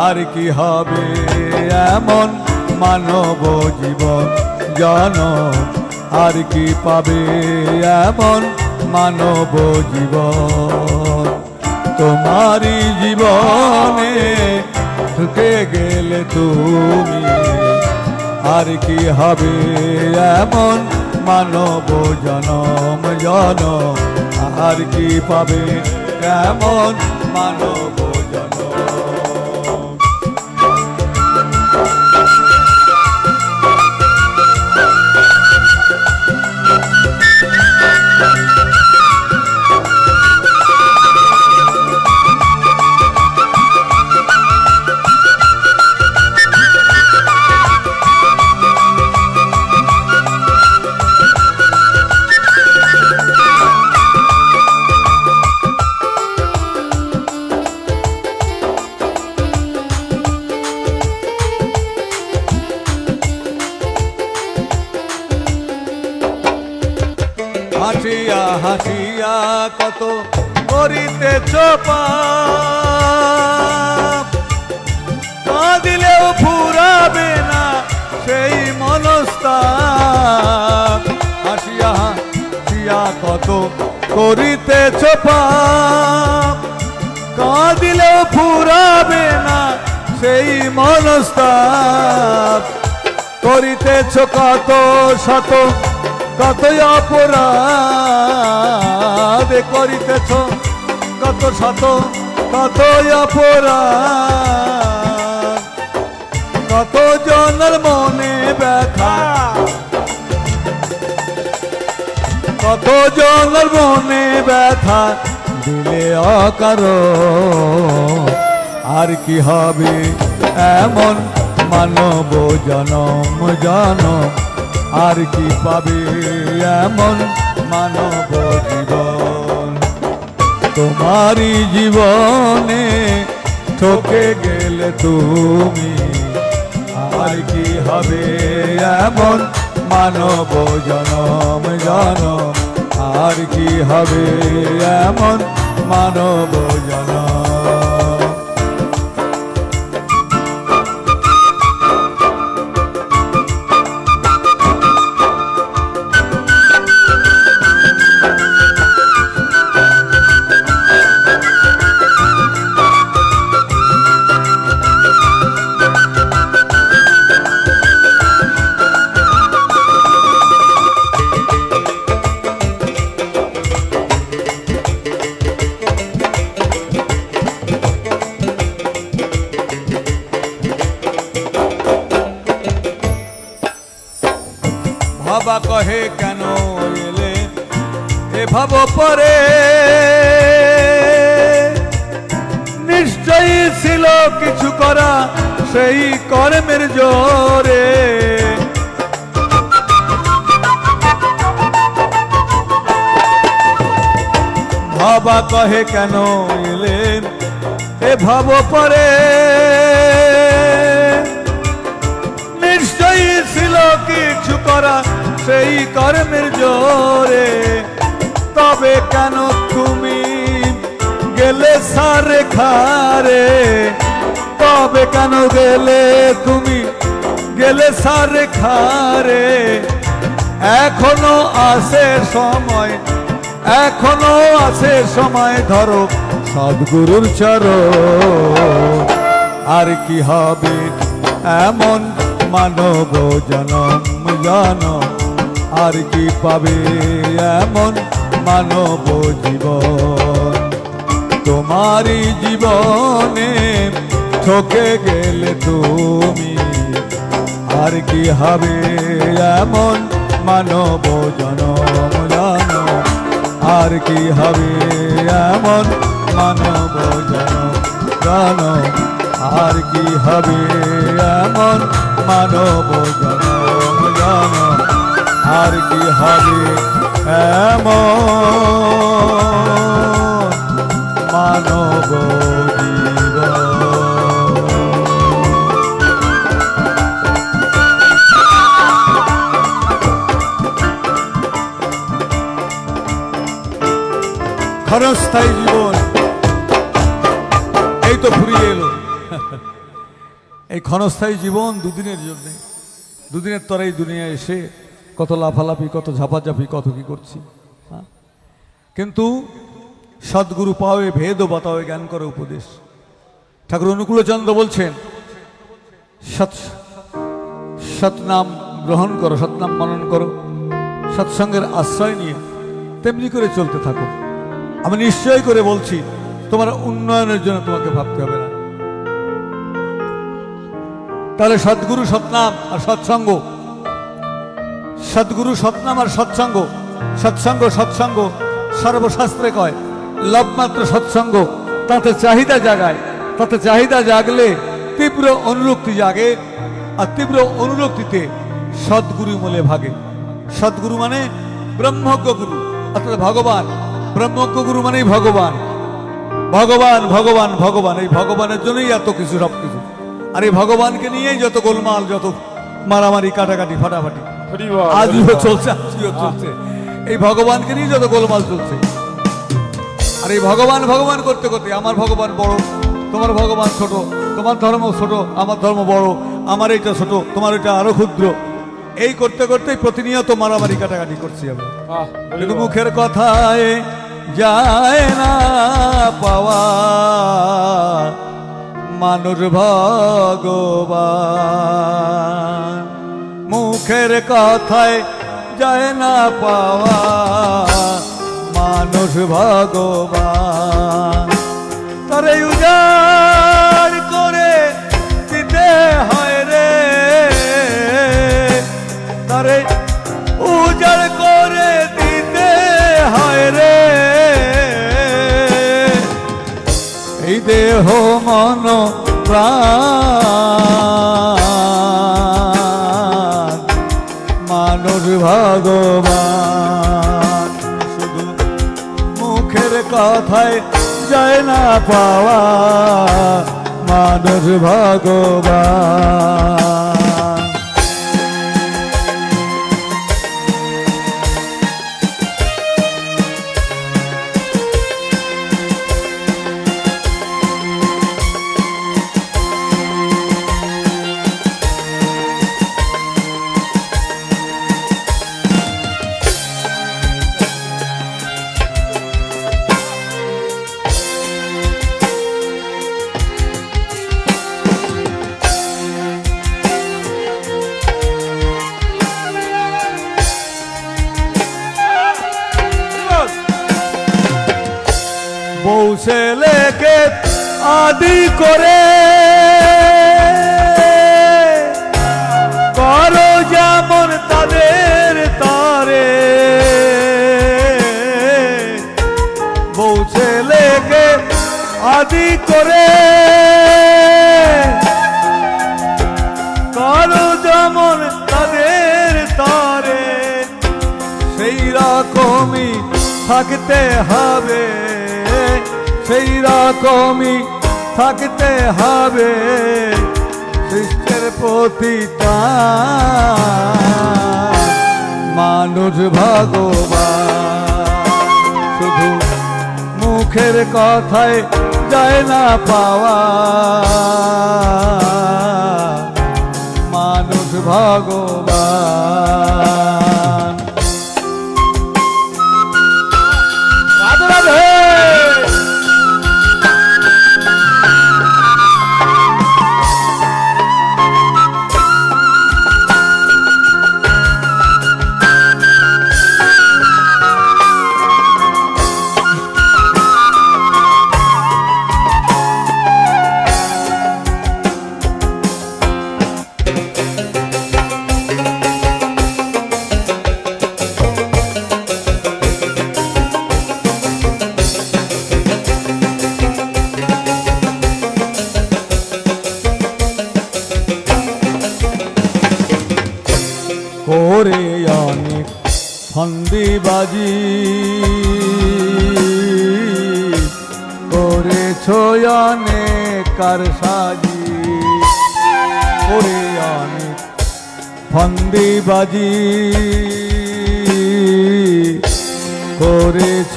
আর কি হবে এমন মানব জীবন জনম, আর কি পাবে এমন মানব জীবন। তোমারই জীবনে ঢুকে গেলে তুমি, আর কি হবে এমন মানব জনম জনম, আর কি পাবে এমন মানব জনম। হাসিয়া হাসিয়া কত করিতেছ পাপ, কাঁদিলেও ফুরাবে না সেই মনস্তাপ। হাসিয়া হাসিয়া কত করিতেছ পাপ, কাঁদিলেও ফুরাবে না সেই মনস্তাপ। করিতেছ কত শত কত অপরাধ, করিতেছ কত শত কত অপরাধ। কত জনের মনে ব্যথা, কত জনের মনে ব্যথা দিলে অকারণ। আর কি হবে এমন মানব জনম জনম, আর কি পাবে এমন মানব জীবন। তোমারই জীবনে ঠকে গেলে তুমি, আর কি হবে এমন মানব জনম জনম, আর কি হবে এমন মানব জনম। বাবা কহে কেন এলে এ ভাব পরে, নিশ্চয়ই ছিল কিছু করা সেই কর্মের জোরে। বাবা কহে কেন এলেন এ ভাব পরে, নিশ্চয়ই ছিল কিছু করা সেই কর্মের জোরে। তবে কেন তুমি গেলে সারে খারে, তবে কেন গেলে তুমি গেলে সারে খারে। এখনো আছে সময়, এখনো আছে সময়, ধরো সদ্গুরুর চরণ। আর কি হবে এমন মানব জনম জনম, আর কি পাবে এমন মানব জীবন। তোমারই জীবনে ঠকে গেলে তুমি, আর কি হবে এমন মানব জনম জনম, আর কি হবে এমন মানব জনম জনম, আর কি হবে এমন মানব জনম জনম, আর কি হবে এমন মানব জীবন। ক্ষণস্থায়ী জীবন এই তো ফুরিয়ে এলো। এই ক্ষণস্থায়ী জীবন দুদিনের জন্য, দুদিনের তরেই দুনিয়া এসে কত লাফালাফি, কত ঝাপাঝাপি, কত কি করছি। কিন্তু সদ্গুরু পাওয়ে ভেদ বাতাওয়ে জ্ঞান করে উপদেশ। ঠাকুর অনুকূলচন্দ্র বলছেন সৎনাম গ্রহণ করো, সৎনাম মনন করো, সৎসঙ্গের আশ্রয় নিয়ে তেমনি করে চলতে থাকো। আমি নিশ্চয় করে বলছি তোমার উন্নয়নের জন্য তোমাকে ভাবতে হবে না। তাহলে সদ্গুরু সৎনাম আর সৎসঙ্গ, সদ্গুরু সৎনাম আর সৎসঙ্গ, সৎসঙ্গ সৎসঙ্গ সর্বশাস্ত্রে কয় লবমাত্র সৎসঙ্গ, তাতে চাহিদা জাগায়, তাতে চাহিদা জাগলে তীব্র অনুরক্তি জাগে, আর তীব্র অনুরক্তিতে সদ্গুরু মূলে ভাগে। সদ্গুরু মানে ব্রহ্মজ্ঞ গুরু, অর্থাৎ ভগবান। ব্রহ্মজ্ঞ গুরু মানেই ভগবান, ভগবান ভগবান ভগবান। এই ভগবানের জন্যই এত কিছু, সব কিছু। আর এই ভগবানকে নিয়েই যত গোলমাল, যত মারামারি, কাটাকাটি, ফাটাফাটি আজও চলছে, আজও চলছে। এই ভগবানকে নিয়ে যত গোলমাল চলছে। আর এই ভগবান ভগবান করতে করতে আমার ভগবান বড়, তোমার ভগবান ছোট, তোমার ধর্ম ছোট, আমার ধর্ম বড়, আমার এইটা ছোট, তোমার এটা আরো ক্ষুদ্র। এই করতে করতেই প্রতিনিয়ত মারামারি, কাটাকাটি করছি আমরা। কিন্তু মুখের কথায় যায় না পাওয়া মানুষ ভগবান, মুখের কথায় যায় না পাওয়া মানুষ ভগবান। তারে উজাড় করে দিতে হয় রে, তারে উজাড় করে দিতে হয় রে। এই দেহ মন প্রাণ মানুষ ভগবান, শুধু মুখের কথায় যায় না পাওয়া মানুষ ভগবান। বউ ছেলেকে আদি করে করো যেমন তাদের তৈরি করে করো যেমন তাদের তরে, সেই রকমই থাকতে হবে, সেই রকমই থাকতে হবে সৃষ্টির প্রতি টান। মানুষ ভগবান শুধু মুখের কথায় যায় না পাওয়া, মানুষ ভগবান। রাধে রাধে। করে অনেক ফন্দিবাজি করেছ অনেক কারসাজি, করে অনেক ফন্দিবাজি করেছ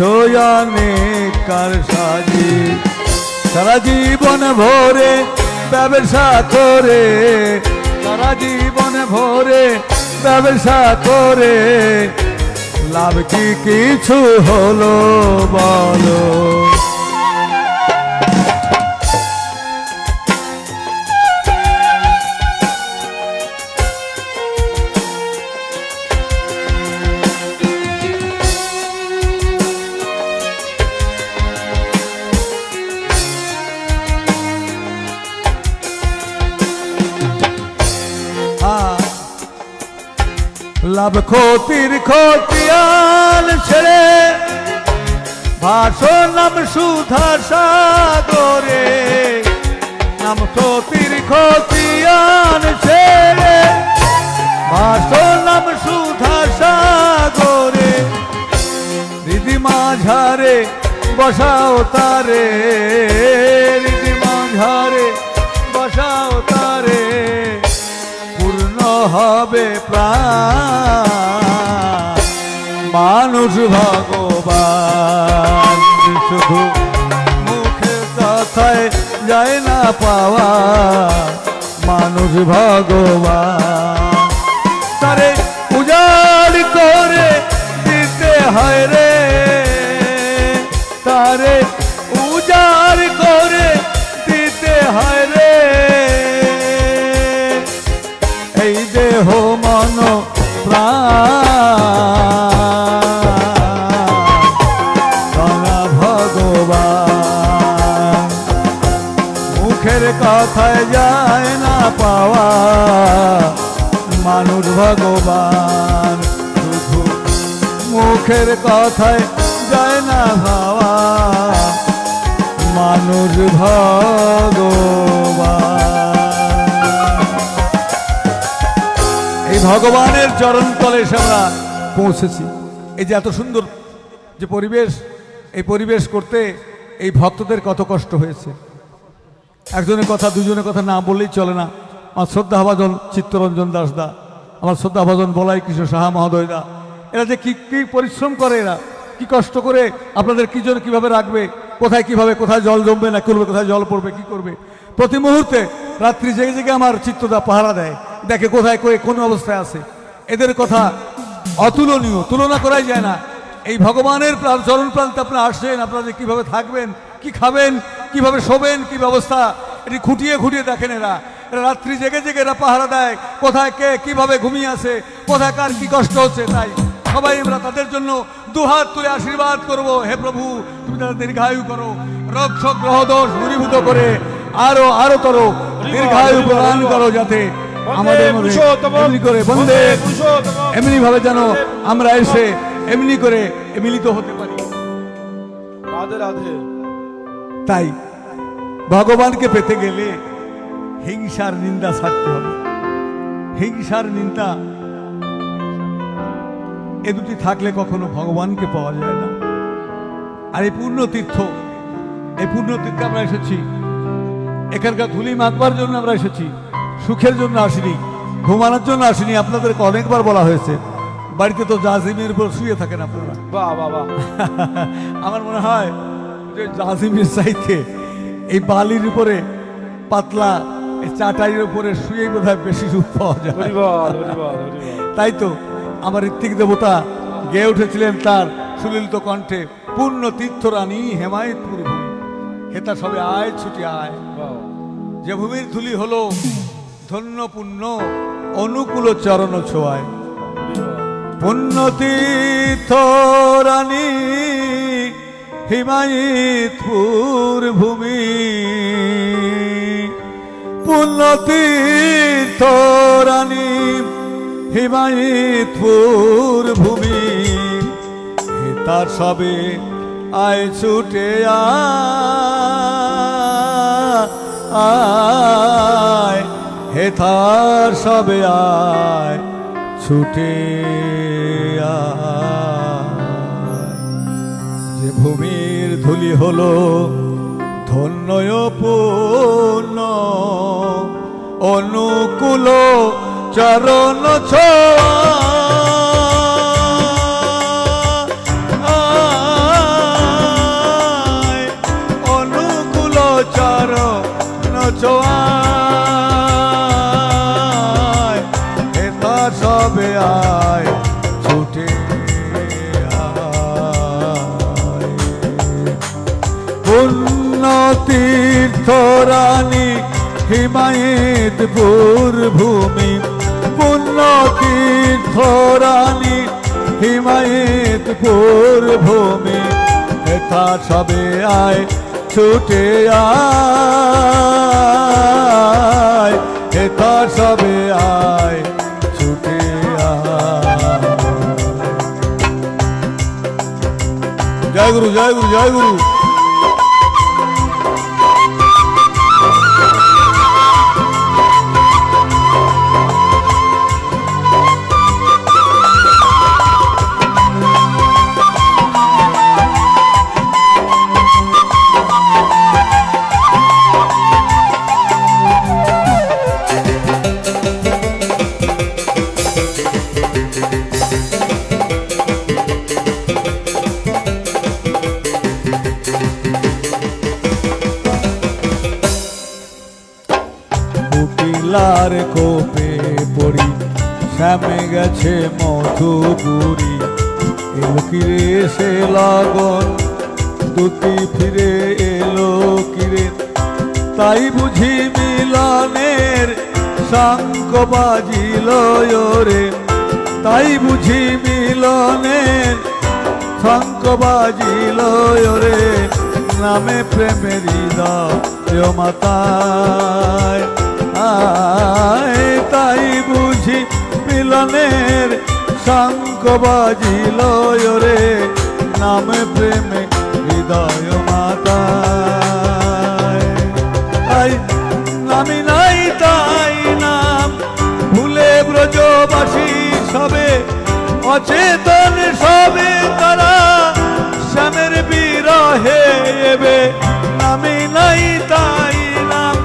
অনেক কারসাজি। সারা জীবন ভরে ব্যবসা করে, সারা জীবন ভরে ব্যবসা করে লাভ কি কিছু হলো বলো? লাভ ক্ষতির খতিয়ান ছেড়ে ভাসো নাম সুধা সাগরে, নাম ক্ষতির খতিয়ান ছেড়ে ভাসো নাম সুধা সাগরে। হৃদি মাঝারে বসাও তারে, হৃদি মাঝারে বসাও তারে, পূর্ণ হবে প্রাণ। মানুষ ভগবান শুধু মুখের কথায় যায় না পাওয়া, মানুষ ভগবান। তারে উজাড় করে দিতে হয় রে, তারে উজাড় করে দিতে হয় রে। এই দেহ মন প্রাণ ভগবান, মুখের কথায় যায় না পাওয়া, মানুষ ভগবান। শুধু মুখের কথায় যায় না পাওয়া, মানুষ ভগবান। এই ভগবানের চরণতলে এসে আমরা পৌঁছেছি। এই যে এত সুন্দর যে পরিবেশ, এই পরিবেশ করতে এই ভক্তদের কত কষ্ট হয়েছে। একজনের কথা দুজনের কথা না বললেই চলে না। আমার শ্রদ্ধাভাজন চিত্তরঞ্জন দাসদা, আমার শ্রদ্ধাভাজন বলাই কৃষ্ণ সাহা মহোদয়দা, এরা যে কি কি পরিশ্রম করে, এরা কি কষ্ট করে আপনাদের কি জন্য কীভাবে রাখবে, কোথায় কিভাবে, কোথায় জল জমবে না করবে, কোথায় জল পড়বে কি করবে, প্রতি মুহূর্তে রাত্রি জেগে জেগে আমার চিত্তদা পাহারা দেয়, দেখে কোথায় কোন অবস্থায় আছে। এদের কথা অতুলনীয়, তুলনা করাই যায় না। এই ভগবানের চরণ প্রান্তে আপনারা আসছেন, আপনারা কীভাবে থাকবেন, কি খাবেন, কিভাবে শোবেন, কি ব্যবস্থা, এটি খুঁটিয়ে খুঁটিয়ে দেখেন। এরা রাত্রি জেগে জেগে এরা পাহারা দেয়, কোথায় কে কিভাবে ঘুমিয়ে আছে, কোথায় কার কি কষ্ট হচ্ছে। তাই সবাই আমরা তাদের জন্য দুহাত তুলে আশীর্বাদ করব। হে প্রভু, তুমি তাদের দীর্ঘায়ু করো, রোগ শোক গ্রহ দোষ দূরীভূত করে আরো আরো তরো দীর্ঘায়ু প্রদান করো, যাতে আমাদের এমনি করে বন্দে এমনি ভাবে যেন আমরা এসে এমনি করে মিলিত হতে পারি। রাধে রাধে। তাই ভগবানকে পেতে গেলে হিংসার নিন্দা ছাড়তে হবে। হিংসার নিন্দা এ দুটি থাকলে কখনো ভগবানকে পাওয়া যায় না। আর এই পুণ্যতীর্থে আমরা এসেছি, এখানকার ধুলি মাখবার জন্য আমরা এসেছি, সুখের জন্য আসিনি, ঘুমানোর জন্য আসিনি। আপনাদেরকে অনেকবার বলা হয়েছে বাড়িতে তো জাজিমের উপর শুয়ে থাকেন আপনারা। আমার মনে হয় যে জাজিমের চাইতে এই বালির উপরে পাতলা এই চাটাইয়ের উপরে শুয়ে বোধহয় বেশি সুখ পাওয়া যায়। তাই তো আমার ঋত্বিক দেবতা গেয়ে উঠেছিলেন তার সুলিলিত কণ্ঠে, পূর্ণ তীর্থ রানী হেমায়তপুর ভূমি, হেতা সবে আয় ছুটি আয়। যে ভূমির ধুলি হলো ধন্য পুণ্য অনুকূল চরণ ছোঁয়ায়। পুণ্য তীর্থ রানী হিমায়তপুর ভূমি, পুণ্য তীর্থ রানী হিমায়তপুর ভূমি, তার সবে আয় ছুটে আয়, হে তার সবে আয় ছুটে আয়। যে ভূমির ধুলি হলো ধন্য পূর্ণ অনুকূল চরণ ছোঁয়া, অনুকূল চরণ ছোঁয়ায়, হে তার সবে আয় ছুটে আয়। পুণ্য তীর্থ রানী হিমায়তপুর ভূমি, পুণ্য তীর্থ রানী হিমায়তপুর ভূমি, হেথা সবে আয় ছুটে আয়, হেথা সবে আয় ছুটে আয়। জয় গুরু, জয় গুরু, জয় গুরু। লার কোপে পড়ি শ্যামে গেছে মধুপুরী, এলো কিরে সে লগন দুটি ফিরে এলো কিরে, তাই বুঝি মিলনের শঙ্খ বাজিল রে, তাই বুঝি মিলনের শঙ্খ বাজিল রে, নামে প্রেমের হৃদয় মাতায়। তাই বুঝি মিলনের শঙ্খ বাজিল রে, নামে প্রেমে হৃদয় মাতায়। তাই নামি নাই তাই নাম ভুলে ব্রজবাসী সবে, অচেতন সবে তারা শ্যামের বিরহে এবে। নামি নাই তাই নাম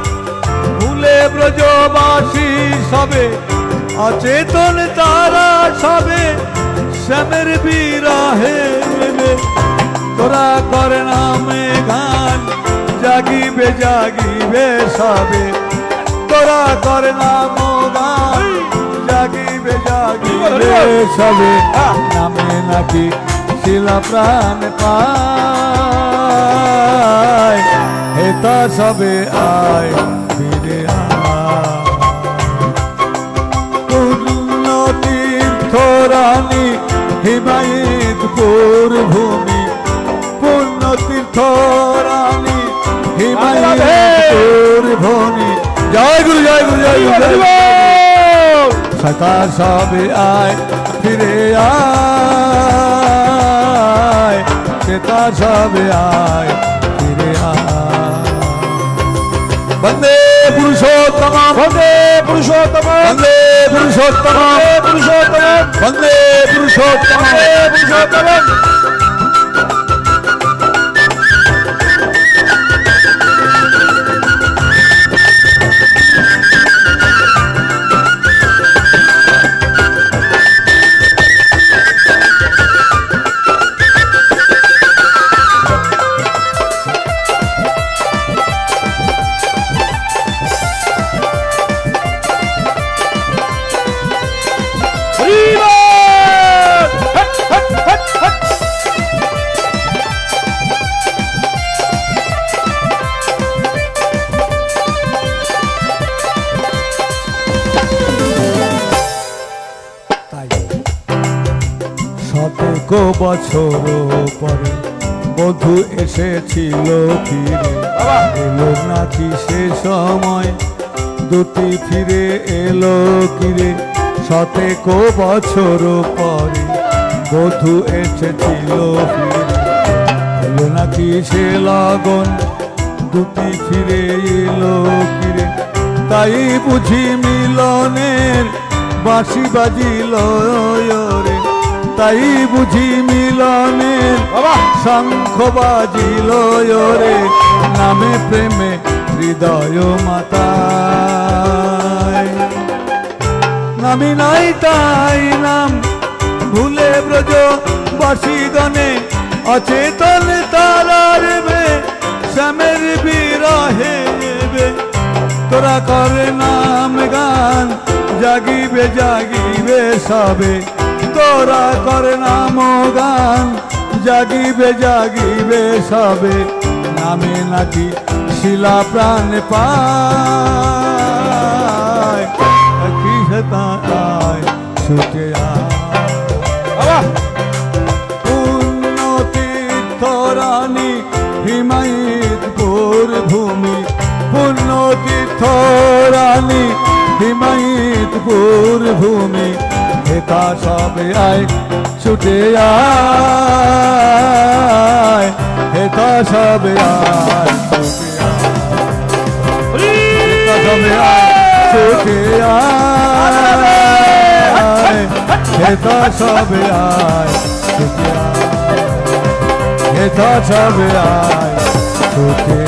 ভুলে ব্রজবাসী সবে, অচেতন তারা সবে শ্যামের বিরহে এবে। তোরা করে নামে গান জাগিবে জাগিবে সবে, তোরা করে নাম গান জাগিবে জাগিবে সবে, নামে নাকি শিলা প্রাণ পায়, হেতা সবে আয় ফিরে আয়। পুণ্য তীর্থ রানী হিমায়তপুর ভূমি, পুণ্য তীর্থ রানী হিমায়তপুর ভূমি। জয় গুরু, জয় গুরু, জয় গুরু। সতা সবে আয় ফিরে আয়, সেতা সবে আয় ফিরে আয়। वंदे पुरुषोत्तम वंदे पुरुषोत्तम वंदे पुरुषोत्तम पुरुषोत्तम वंदे पुरुषोत्तम पुरुषोत्तम বছর পরে বধূ এসেছিল ফিরে এলো নাকি সে সময় দুটি ফিরে এলো কিরে শতেক বছর পরে বধূ এসেছিল ফিরে এলো নাকি সে লগন দুটি ফিরে এলো কিরে তাই বুঝি মিলনের বাঁশি বাজিল রে তাই বুঝি মিলনের শঙ্খ বাজিল রে নামে প্রেমে হৃদয় মাতায় নামি নাই তাই নাম ভুলে ব্রজ বাসীগণে অচেতন তারার বে শ্যামের বিরহে তোরা করে নাম গান জাগিবে জাগিবে সবে তোরা করে নাম গান জাগিবে জাগিবে সবে নামে নাকি শিলা প্রাণ পায় ছুটে পুণ্য তীর্থ রানী হিমায়িতপুর ভূমি পুণ্য তীর্থ রানী হিমায়িতপুর ভূমি হেতা সবে আয় ছুটে আয় হেতা সবে আয় ছুটে আয় হেতা সবে আয় ছুটে আয় হেতা সবে আয় ছুটে আয় হেতা সবে আয় ছুটে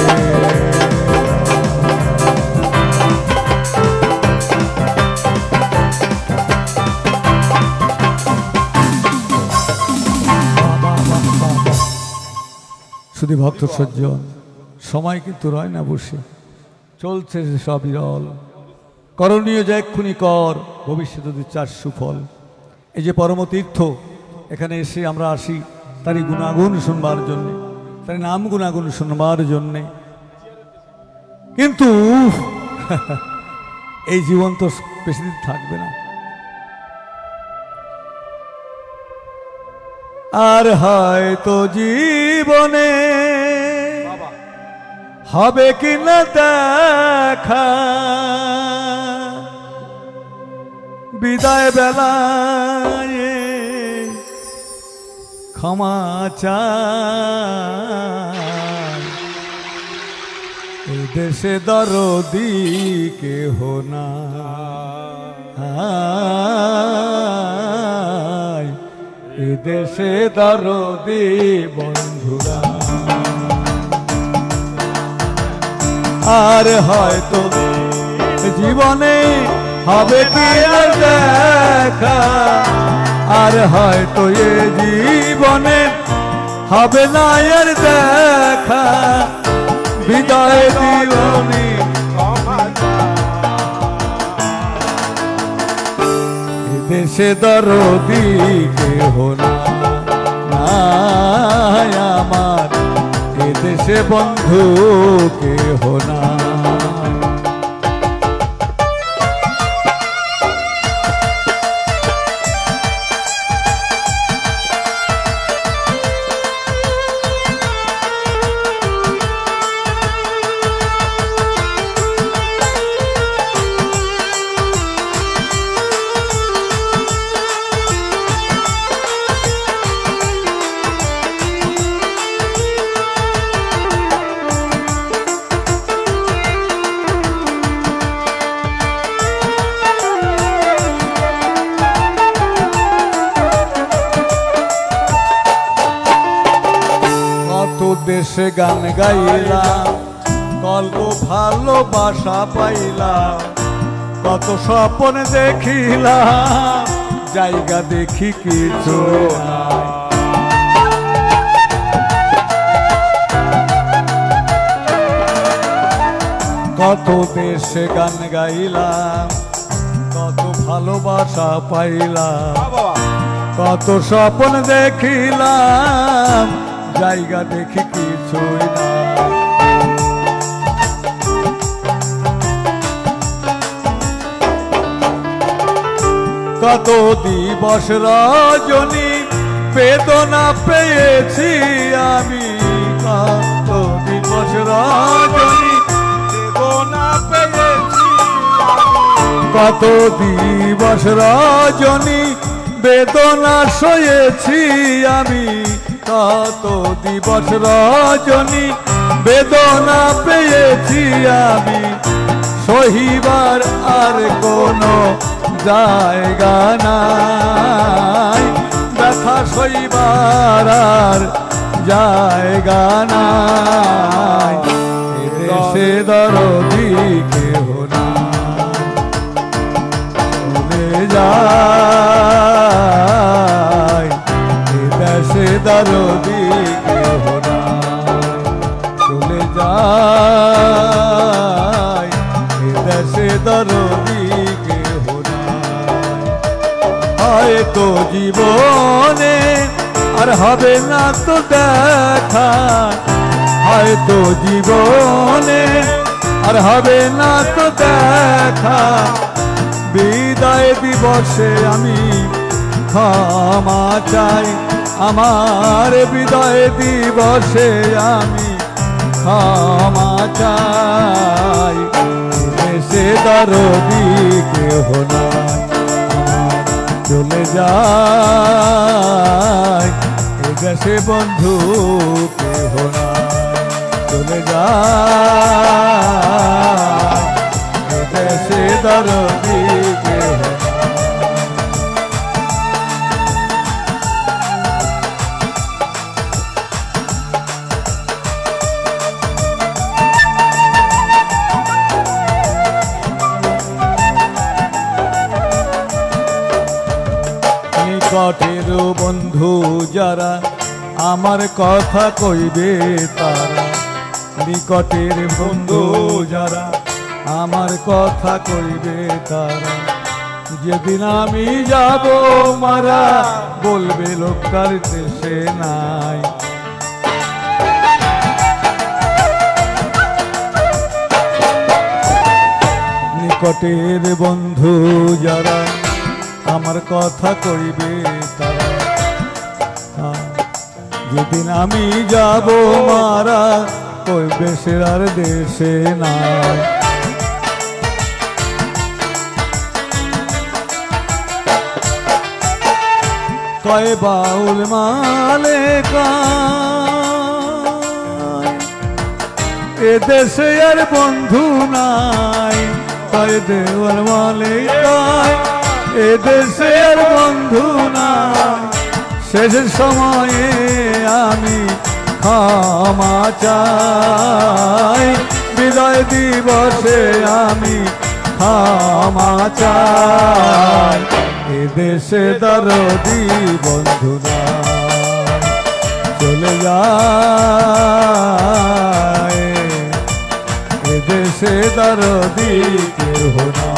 শুধু ভক্ত সজ্জন সময় কিন্তু রয় না বসে চলছে সব বিরল করণীয় যে এক্ষুনি কর ভবিষ্যতে চার সুফল এই যে পরম তীর্থ এখানে এসে আমরা আসি তারই গুণাগুণ শুনবার জন্যে তার নাম গুণাগুণ শুনবার জন্যে কিন্তু এই জীবন তো বেশি দিন থাকবে না আর হয়তো জীবনে হবে কি না দেখা বিদায় বেলায় ক্ষমা চাই এই দেশে দরদি কেহ না এ দেশে দরদি বন্ধুরা আর হয়তো জীবনে হবে কি আর দেখা আর হয়তো এ জীবনে হবে না আর দেখা বিদায় দিবনি দেশে দরদি কেহ না আমার এ দেশে বন্ধু কেহ না দেশে গান গাইলাম, গল্প ভালোবাসা পাইলাম, কত স্বপ্ন দেখিলাম, জায়গা দেখি কিছু নাই। কত দেশে গান গাইলাম, কত ভালোবাসা পাইলাম, কত স্বপ্ন দেখিলাম, জায়গা দেখি কিছুই না। কত দিবস রজনী বেদনা পেয়েছি আমি, কত দিবস রজনী বেদনা পেয়েছি, কত দিবস রজনী বেদনা সয়েছি আমি, কত দিবস রজনী বেদনা পেয়েছি আমি, সহিবার আর কোনো জায়গা নাই, ব্যথা সইবার আর জায়গা নাই, এদেশে দরদি কেহ নাই, চলে যায় এদেশে দরদি কেহ নাই, চলে যায় এদেশে দরদি কেহ নাই। হয়তো জীবনে আর হবে না তো দেখা, হয়তো জীবনে আর হবে না তো দেখা, বিদায় দিবসে আমি ক্ষমা চাই, আমার বিদায় দিবসে আমি ক্ষমা চাই, দেশে দরদি কেহ নাই, চলে যায় এদেশে বন্ধু কেহ নাই, চলে যায় এদেশে দরদি কেহ নাই। নিকটের বন্ধু যারা আমার কথা কইবে তারা, নিকটের বন্ধু যারা আমার কথা কইবে তারা, যেদিন আমি যাব মারা বলবে লোকটার দেশে নাই। নিকটের বন্ধু যারা আমার কথা কইবে তারা, যেদিন আমি যাব মারা কইবে সেরার দেশে নাই। কয় বাউল মালেকা এদেশে আর বন্ধু নাই, কয় দেওয়াল মালেকায় এদেশে আর বন্ধু নাই, শেষের সময়ে আমি ক্ষমা চাই, বিদায় দিবসে আমি ক্ষমা চাই, এদেশে দরদি বন্ধু নাই, চলে যায় এদেশে দরদি কেহ নাই।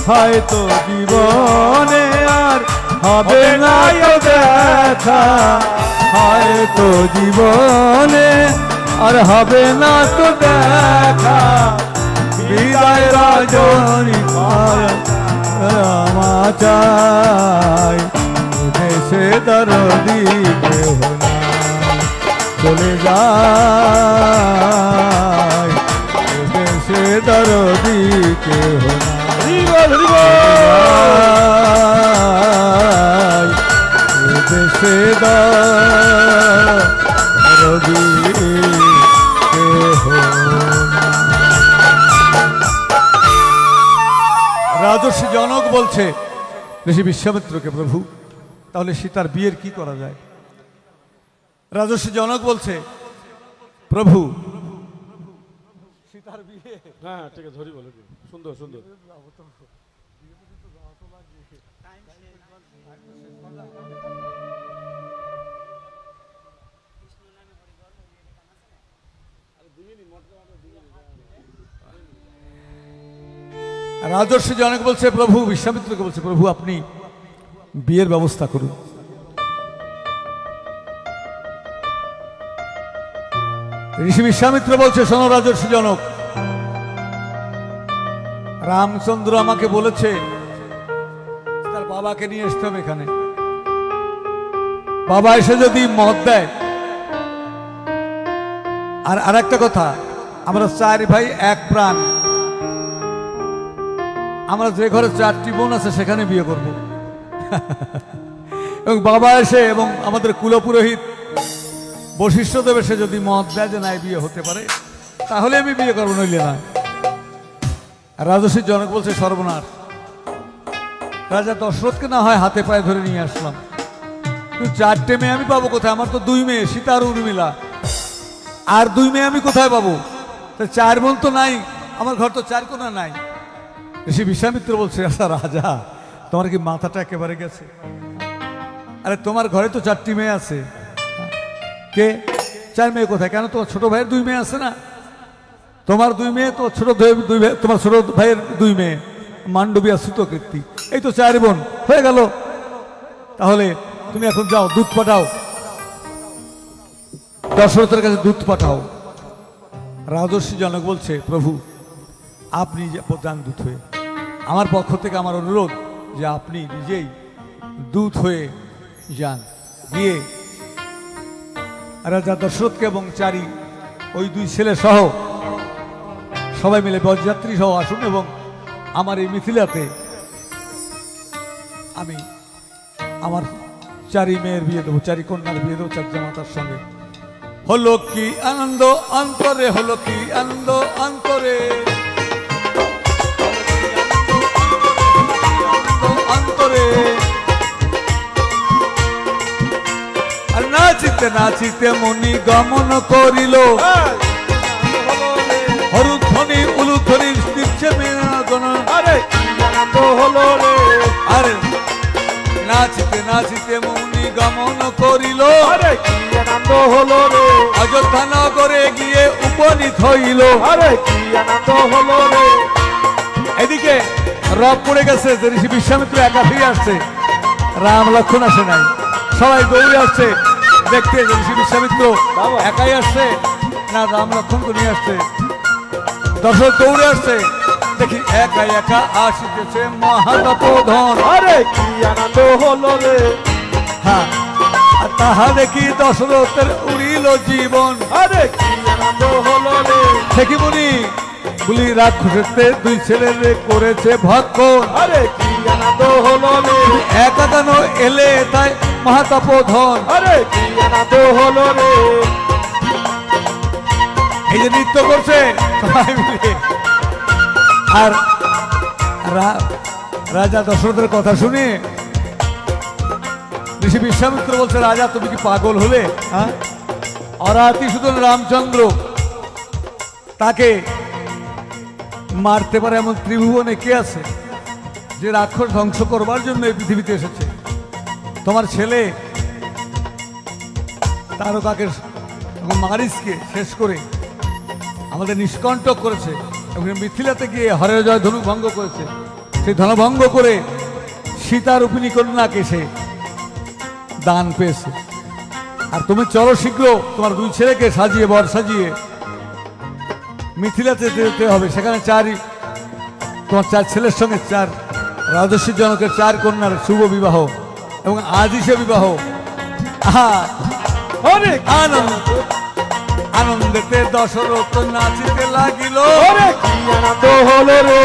হয়তো জীবনে আর হবে না তো দেখা, হয়তো জীবনে আর হবে না তো দেখা, বিদায় রজনী ক্ষমা চাই, দেশে দরদি কেহ নাই, চলে যায় দেশে দরদি কেহ নাই, দেশে দরদি কেহ নাই। রাজর্ষি জনক বলছে ঋষি বিশ্বামিত্রকে, প্রভু তাহলে সীতার বিয়ের কি করা যায়? রাজর্ষি জনক বলছে, প্রভু হ্যাঁ ঠিক আছে, ধরি বলে সুন্দর সুন্দর। রাজর্ষি জনক বলছে, প্রভু বিশ্বামিত্রকে বলছে, প্রভু আপনি বিয়ের ব্যবস্থা করুন। ঋষি বিশ্বামিত্র বলছে, শোনো রাজর্ষি জনক, রামচন্দ্র আমাকে বলেছে তার বাবাকে নিয়ে আসতে হবে এখানে। বাবা এসে যদি মত দেয়, আর আরেকটা কথা, আমরা চার ভাই এক প্রাণ, আমরা যে ঘরে চারটি বোন আছে সেখানে বিয়ে করব। এবং বাবা এসে এবং আমাদের কুলপুরোহিত বশিষ্ঠদেব এসে যদি মত দেয় যে না বিয়ে হতে পারে, তাহলে আমি বিয়ে করবো, নইলে না। রাজর্ষি জনক বলছে, সর্বনাশ, রাজা দশরথকে না হয় হাতে পায়ে ধরে নিয়ে আসলাম, কিন্তু চারটে মেয়ে আমি পাবো কোথায়? আমার তো দুই মেয়ে, সীতা আর উর্মিলা, আর দুই মেয়ে আমি কোথায় পাবো? চার বোন তো নাই, আমার ঘর তো চার কোনা নাই। ঋষি বিশ্বামিত্র বলছে, আচ্ছা রাজা, তোমার কি মাথাটা একেবারে গেছে? আরে তোমার ঘরে তো চারটি মেয়ে আছে। কে? চার মেয়ে কোথায়? কেন তোমার ছোট ভাইয়ের দুই মেয়ে আছে না? তোমার দুই মেয়ে, তো ছোট তোমার ছোট ভাইয়ের দুই মেয়ে, মান্ডবী আর সুতকীর্তি, এই তো চার বোন হয়ে গেল। তাহলে তুমি এখন যাও, দুধ পাঠাও, দশরথের কাছে দুধ পাঠাও। রাজর্ষি জনক বলছে, প্রভু আপনি যে প্রধান দূত হয়ে, আমার পক্ষ থেকে আমার অনুরোধ যে আপনি নিজেই দূত হয়ে যান, গিয়ে রাজা দশরথকে এবং চারি ওই দুই ছেলে সহ সবাই মিলে বরযাত্রী সহ আসুন, এবং আমার এই মিথিলাতে আমি আমার চারি মেয়ের বিয়ে দেবো, চারি কন্যার বিয়ে দেবো চার জামাতার সঙ্গে। হলো কি আনন্দ অন্তরে, হলো কি আনন্দ অন্তরে, অন্তরে। আর নাচিতে নাচিতে মনি গমন করিল, হরুধ্বনি উলুধ্বনি দিচ্ছে বিনোদন। আরে আনন্দ হলো রে, আরে নাচিতে নাচিতে মনি গমন করিল, আরে কি আনন্দ হলো রে, অযোধ্যা নগরে গিয়ে উপনীত হইল। আরে কি আনন্দ হলো রে। এদিকে রব পড়ে গেছে যে ঋষি বিশ্বামিত্র একা ফিরে আসছে, রাম লক্ষ্মণ আসে নাই, সবাই দৌড়ে আসছে দেখতে যে ঋষি বিশ্বামিত্র একাই আসছে না রাম লক্ষ্মণকে নিয়ে আসছে। দশরথ দৌড়ে আসছে, দেখি একা একা আসিতেছে মহাতপোধন। আরে কি আনন্দ হলো রে, হ্যাঁ, আর তাহা দেখি দশরথের উড়িল জীবন। আরে কি আনন্দ হলো রে, দেখি মুনি বলি রাক্ষসের দুই ছেলের করেছে ভক্ষণ। আরে কি আনন্দ হলো রে, একা কেন এলে তাই মহাতপোধন। আরে কি আনন্দ হলো রে। এই যে নৃত্য করছে সবাই মিলে, আর রাজা দশরথের কথা শুনে ঋষি বিশ্বামিত্র বলছে, রাজা তুমি কি পাগল হলে? হ্যাঁ, অরাতিসূদন রামচন্দ্র তাকে মারতে পারে এমন ত্রিভুবনে কে আছে যে রাক্ষস ধ্বংস করবার জন্য এই পৃথিবীতে এসেছে? তোমার ছেলে তারকাকে এবং মারিচকে শেষ করে আমাদের নিষ্কণ্টক করেছে, এবং মিথিলাতে গিয়ে হরের জয় ধনুক ভঙ্গ করেছে। সেই ধনভঙ্গ করে সীতা রূপিণী কন্যাকে সে দান পেয়েছে। আর তুমি চলো শীঘ্র তোমার দুই ছেলেকে সাজিয়ে বর সাজিয়ে মিথিলাতে যেতে হবে, সেখানে তোমার চার ছেলের সঙ্গে চার রাজর্ষি জনকের চার কন্যার শুভ বিবাহ, এবং আজই সে বিবাহ। অনেক আনন্দ আনন্দেতে দশরথ নাচিতে লাগিল, অনেক কি আনন্দ হলো রে,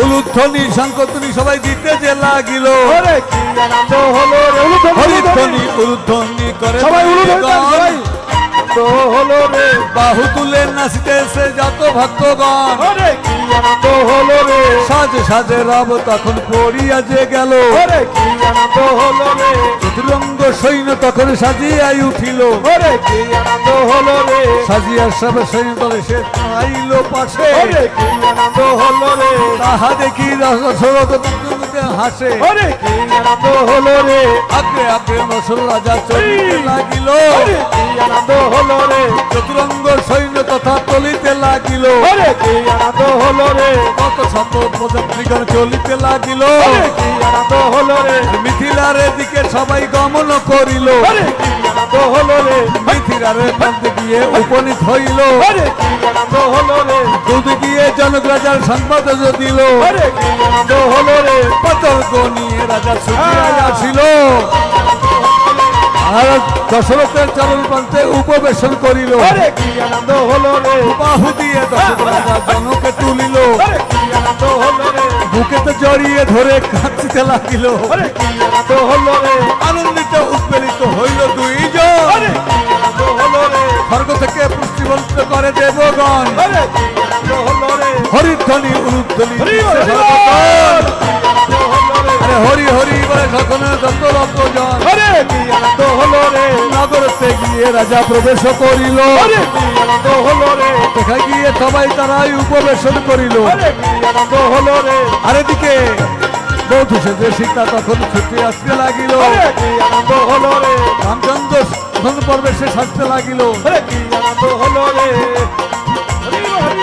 উলুধ্বনি শঙ্করধ্বনি সবাই দিতে যে লাগিল। অনেক কি আনন্দ হলো রে, হরিধ্বনি উলুধ্বনি করে সবাই উলুধ্বনি, সবাই আনন্দ হলো রে বাহু তুলে নাচতেছে যত ভক্তগণ ওরে কি আনন্দ হলো রে সাজে সাজে রব তখন পড়িয়া যে গেল ওরে কি আনন্দ হলো রে চতুরঙ্গ সৈন্য তখন সাজিয়াই উঠিল ওরে কি আনন্দ হলো রে সাজিয়া সব সৈন্য দলে সে আইল পাশে ওরে কি আনন্দ হলো রে তাহা দেখি দশরথ হাসে ওরে কি আনন্দ হলো রে আগ্রে আগ্রে নসর রাজা চলিতে লাগিল ওরে কি আনন্দ হলো রে চতুরঙ্গ সৈন্য তথা চলিতে লাগিল ওরে কি আনন্দ হলো রে কত শত প্রজাপতিগণ চলিতে লাগিল ওরে কি আনন্দ হলো রে মিথিলার দিকে সবাই গমন করিল ওরে কি আনন্দ হলো রে মিথিলার প্রান্তে গিয়ে উপনীত হইল ওরে কি আনন্দ হলো রে দুধ গিয়ে জনক রাজার সংবাদ দিল ওরে কি আনন্দ হলো রে পতর্ক নিয়ে রাজা ছুটিয়া আসিল আর দশরথের চরণ প্রান্তে উপবেশন করিল ওরে কি আনন্দ হলো রে বাহু দিয়ে দশরথ রাজা জনকে তুলিল ওরে কি আনন্দ হলো রে বুকেতে জড়িয়ে ধরে কাঁদতে লাগিল ওরে কি আনন্দ হলো রে আনন্দিত উৎপেলিত হইল দুইজন ওরে কি আনন্দ হলো রে স্বর্গ থেকে পুষ্টিবন্ত করে দেবগণ ওরে কি আনন্দ হলো রে হরিধ্বনি উলুধ্বনি হরি দিচ্ছে হরি সর্বজন। আনন্দ হলো রে আরে হরি হরি বলে সকলে যত রক্তজন ওরে কি আনন্দ হলো রে নগরতে গিয়ে রাজা প্রবেশ করিল ওরে কি আনন্দ হলো রে দেখা গিয়ে সবাই তারাই উপবেশন করিল ওরে কি আনন্দ হলো রে আর এদিকে বধূ সেজে সীতা তখন ছুটে আসতে লাগিল ওরে কি আনন্দ হলো রে রামচন্দ্র প্রথম পর্বে সে সাজতে লাগিল ওরে কি আনন্দ হলো রে হরি হরি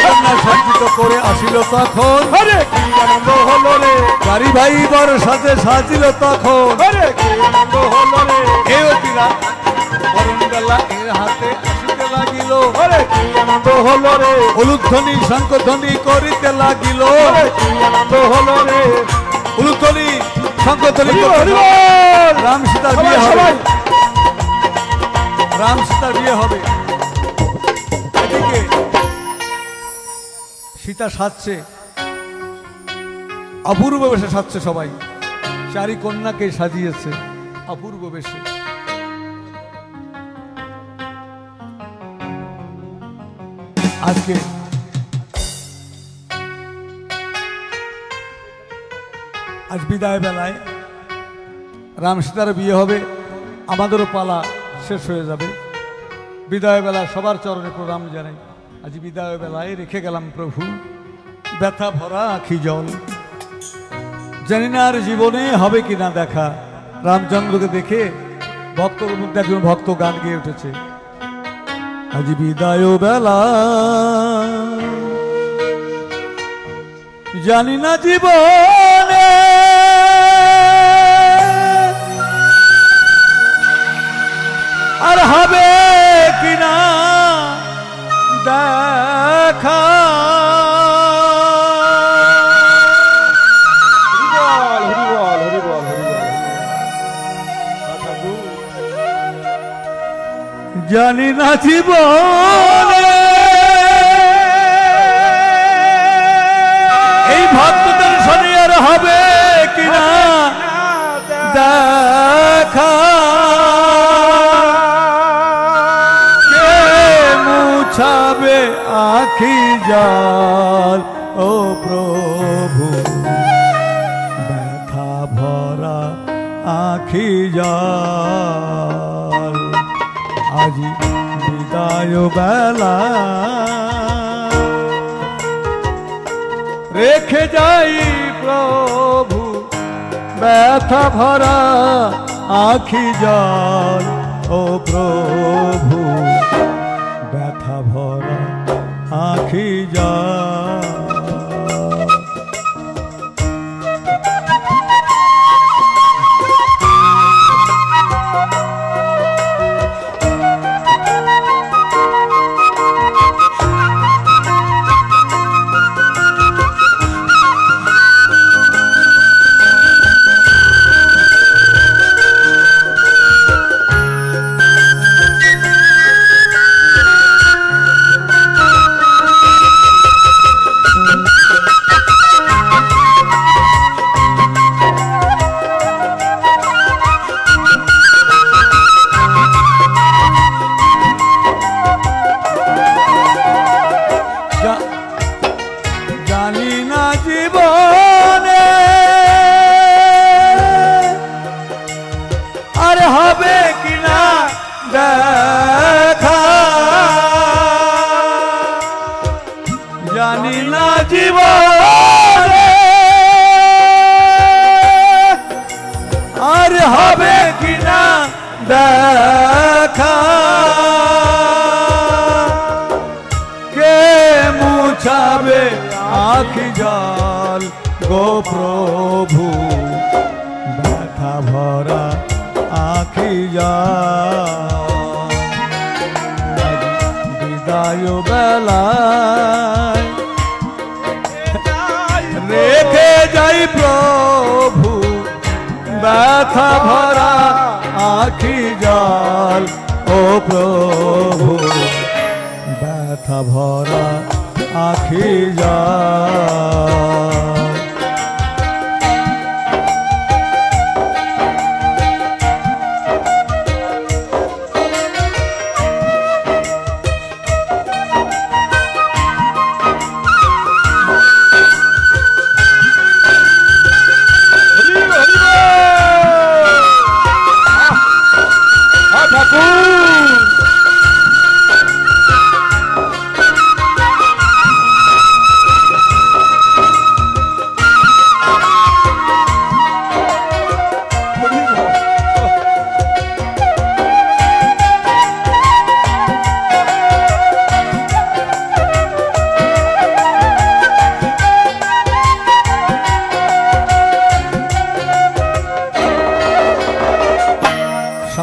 কন্যা সজ্জিত করে আসিল তখন ওরে কি আনন্দ হলো রে গাড়ি ভাই বড় সাথে সাজিল তখন ওরে কি আনন্দ হলো রে এই অতিরা বরণ বেলা এর হাতে আসিতে লাগিল ওরে কি আনন্দ হলো রে উলুধ্বনি শঙ্খধ্বনি করিতে লাগিল ওরে কি আনন্দ হলো রে উলুধ্বনি শঙ্খধ্বনি হরি হরি রাম সীতার সবাই বিয়ে হবে সবাই রাম সীতার বিয়ে হবে এদিকে সীতা সাজছে অপূর্ব বেশে সাজছে সবাই চারি কন্যাকে সাজিয়েছে অপূর্ব বেশে আজকে আজ বিদায় বেলায় রাম সীতার বিয়ে হবে আমাদেরও পালা শেষ হয়ে যাবে বিদায় বেলা সবার চরণে প্রণাম জানাই আজ বিদায় বেলায় রেখে গেলাম প্রভু ব্যথা ভরা আখি জল জানি না আর জীবনে হবে কিনা দেখা রামচন্দ্রকে দেখে ভক্তর মধ্যে একজন ভক্ত গান গেয়ে উঠেছে আজ বিদায় বেলা জানি না জীবনে আর হবে কিনা দেখা হরি বল হরি বল হরি বল ঠাকুর জানি না জীবনে এই ভক্তদের শনি আর হবে কিনা দেখা কে মুছাবে আখি জল ও প্রভু ব্যথা ভরা আখি জল আজি বিদায় বেলা রেখে যাই প্রভু ব্যথা ভরা আখি জল ও প্রভু ব্যথা ভরা আখি জল জল গো প্রভু ব্যথা ভরা আখি জল বিদায় বেলায় রেখে যাই প্রভু ব্যথা ভরা আখি জল ও প্রভু ব্যথা ভরা আখি জল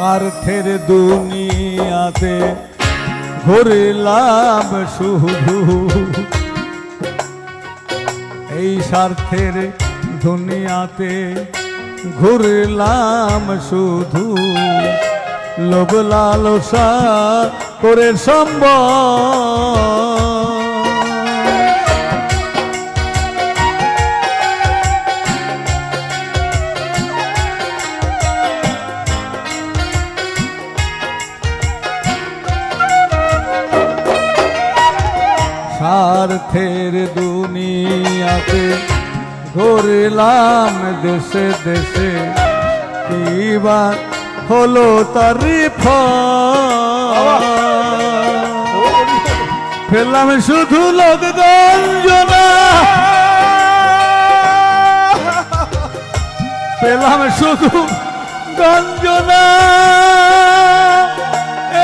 স্বার্থের দুনিয়াতে ঘুরলাম শুধু এই স্বার্থের দুনিয়াতে ঘুরলাম শুধু লোভ লালসা করে সম্ভব স্বার্থের দুনিয়াতে ঘুরলাম দেশে দেশে কিবা হলো তার ফেললাম শুধু লোক গঞ্জনা পেলাম শুধু গঞ্জনা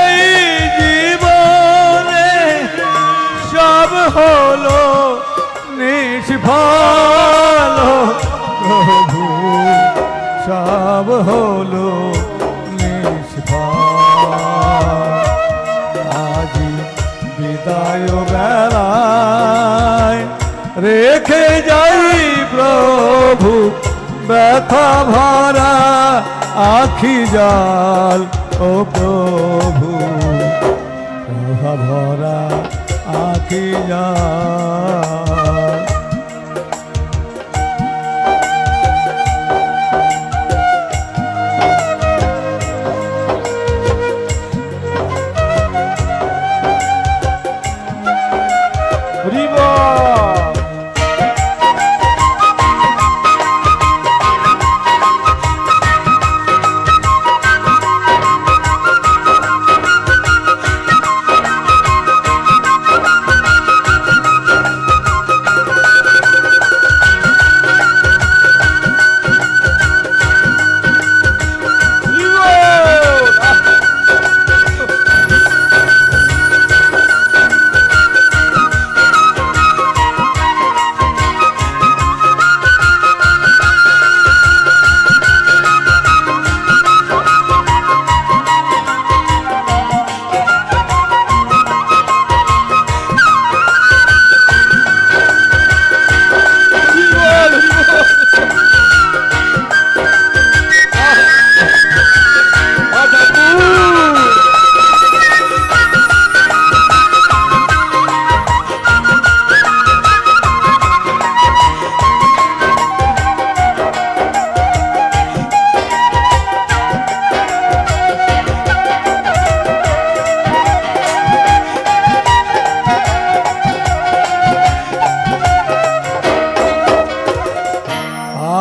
এই জীবনে সব হলো নিষ্ফল প্রভু সব হলো নিষ্ফল আজি বিদায় বেলায় রেখে যাই প্রভু ব্যথা ভরা আখি জল ও প্রভু ব্যথা ভরা আখি জল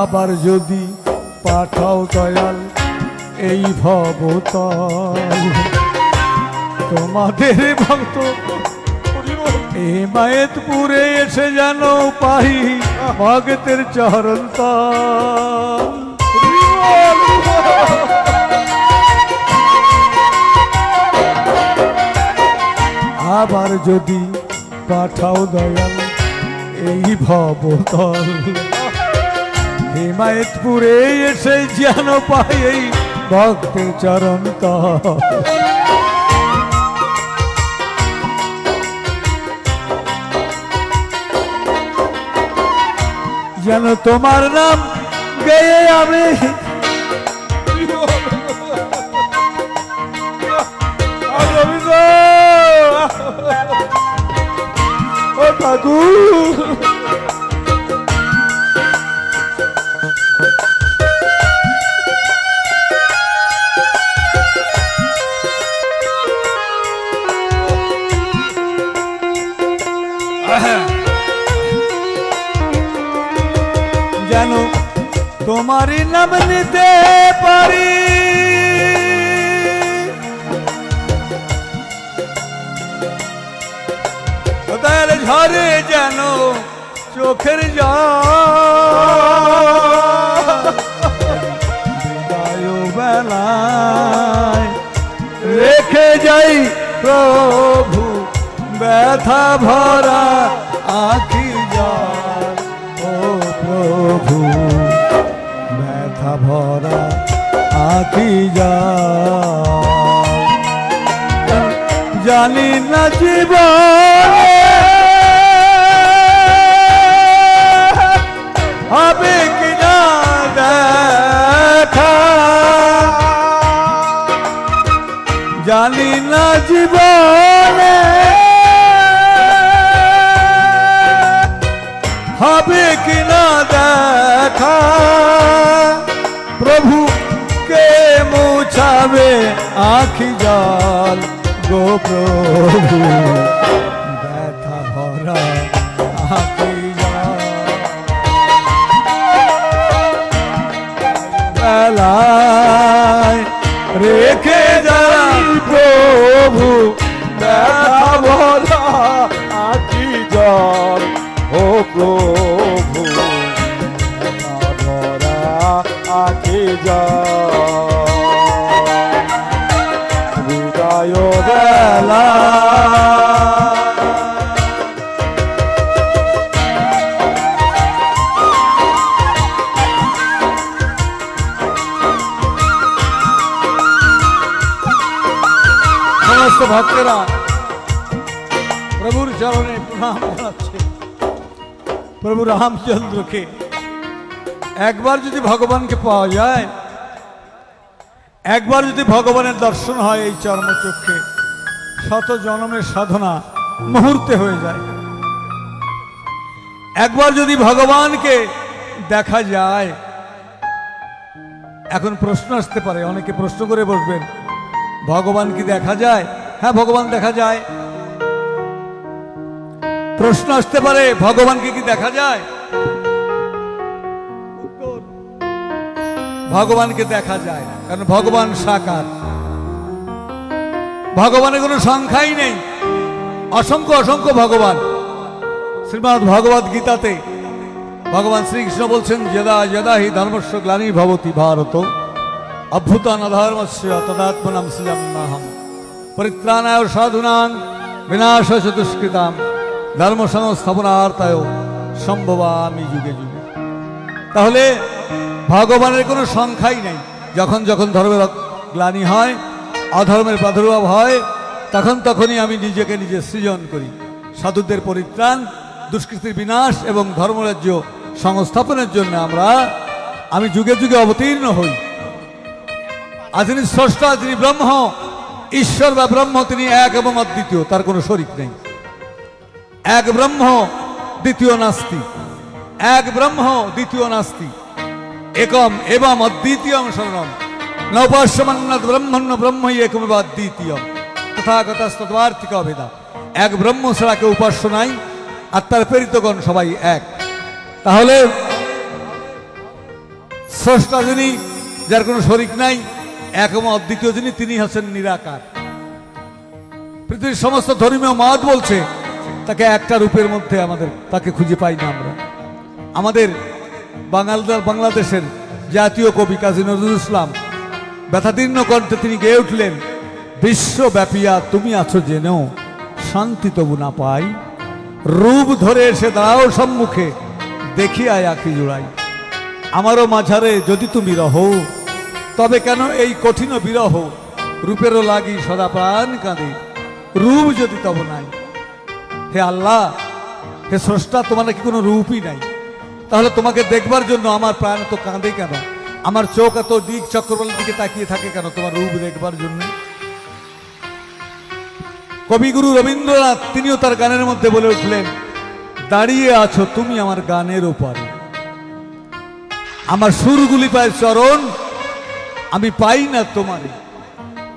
আবার যদি পাঠাও দয়াল এই ভবতল তোমাদের ভক্ত এই মায়েতপুরে এসে যেন পাই ভক্তের চরণ তল আবার যদি পাঠাও দয়াল এই ভবতল হিমায়তপুরে এসে যেন পাই এই ভক্তের চরণ তল। যেন তোমার নাম গেয়ে আমি ও ঠাকুর যেন তোমারই নাম নিতে পারি তার ঝরে যেন চোখের জল বেলায় রেখে যাই প্রভু ব্যথা ভরা আখি জল ও প্রভু ব্যথা ভরা আখি জল জানি না জীবন হবে কিনা দেখা জানি না জীবনে হবে কিনা দেখা প্রভু কে মুছাবে আখি জল গো প্রভু ব্যথা ভরা আখি জল বেলায় রেখে যাই প্রভু ব্যথা ভরা আখি জল ও প্রভু ব্যথা ভরা আখি জল হৃদয় বেলা সমস্ত ভক্তেরা প্রভুর চরণে প্রণাম জানাচ্ছে। প্রভু রামচন্দ্রকে একবার যদি ভগবানকে পাওয়া যায়, একবার যদি ভগবানের দর্শন হয় এই চর্মচক্ষে, শত জন্মের সাধনা মুহূর্তে হয়ে যায়। একবার যদি ভগবানকে দেখা যায়, এখন প্রশ্ন আসতে পারে, অনেকে প্রশ্ন করে বসবেন ভগবান কি দেখা যায়? হ্যাঁ, ভগবান দেখা যায়। প্রশ্ন আসতে পারে ভগবানকে কি দেখা যায়? ভগবানকে দেখা যায়, কারণ ভগবান সাকার। ভগবানের কোনো সংখ্যাই নেই, অসংখ্য অসংখ্য ভগবান। শ্রীমদ্ ভগবদ গীতাতে ভগবান শ্রীকৃষ্ণ বলছেন, যদা যদা হি ধর্মস্য গ্লানির্ভবতি ভারত অভ্যুত্থানধর্মস্য তদাত্মনাং সৃজাম্যহম পরিত্রাণায় সাধূনাং বিনাশায় চ দুষ্কৃতাম ধর্ম সংস্থাপনার্থায় সম্ভবামি যুগে যুগে। তাহলে ভগবানের কোনো সংখ্যাই নেই। যখন যখন ধর্মের গ্লানি হয়, অধর্মের প্রাদুর্ভাব হয়, তখন তখনই আমি নিজেকে নিজে সৃজন করি। সাধুদের পরিত্রাণ, দুষ্কৃতির বিনাশ এবং ধর্মরাজ্য সংস্থাপনের জন্য আমি যুগে যুগে অবতীর্ণ হই। আর যিনি স্রষ্টা, যিনি ব্রহ্ম, ঈশ্বর বা ব্রহ্ম, তিনি এক এবং অদ্বিতীয়, তার কোনো শরিক নেই। এক ব্রহ্ম, দ্বিতীয় নাস্তি। এক ব্রহ্ম, দ্বিতীয় নাস্তি। একম এবং অদ্বিতীয়ম শরণম নৌপাস্যমান্নাদ ব্রহ্মণ্য ব্রহ্মই একমেব অদ্বিতীয়ম তথাগতস্তদ্বার্থিক অভেদা। এক ব্রহ্ম ছাড়া কেউ উপাস্য নাই, আর তার প্রেরিতগণ সবাই এক। তাহলে স্রষ্টা যিনি, যার কোনো শরিক নাই, এক এবং অদ্বিতীয় যিনি, তিনি হচ্ছেন নিরাকার। পৃথিবীর সমস্ত ধর্মীয় মত বলছে তাকে একটা রূপের মধ্যে তাকে খুঁজে পাই না আমরা। আমাদের বাংলাদেশের জাতীয় কবি কাজী নজরুল ইসলাম ব্যথাদীর্ণ কণ্ঠে তিনি গেয়ে উঠলেন, বিশ্বব্যাপিয়া তুমি আছো জেনেও শান্তি তবু না পাই, রূপ ধরে এসে দাঁড়াও সম্মুখে, দেখি আয় আঁখি জুড়াই। আমারও মাঝারে যদি তুমি রহো, তবে কেন এই কঠিন বিরহ? রূপেরও লাগি সদা প্রাণ কাঁদে, রূপ যদি তব নাই। হে আল্লাহ, হে স্রষ্টা, তোমার নাকি কোনো রূপই নাই, তাহলে তোমাকে দেখবার জন্য আমার প্রাণ তো কাঁদে কেন? আমার চোখ এত দিক চক্রবালের দিকে তাকিয়ে থাকে কেন তোমার রূপ দেখবার জন্য? কবিগুরু রবীন্দ্রনাথ তিনিও তার গানের মধ্যে বলে উঠলেন, দাঁড়িয়ে আছো তুমি আমার গানের ওপারে, আমার সুরগুলি পায় চরণ, আমি পাই না তোমারে।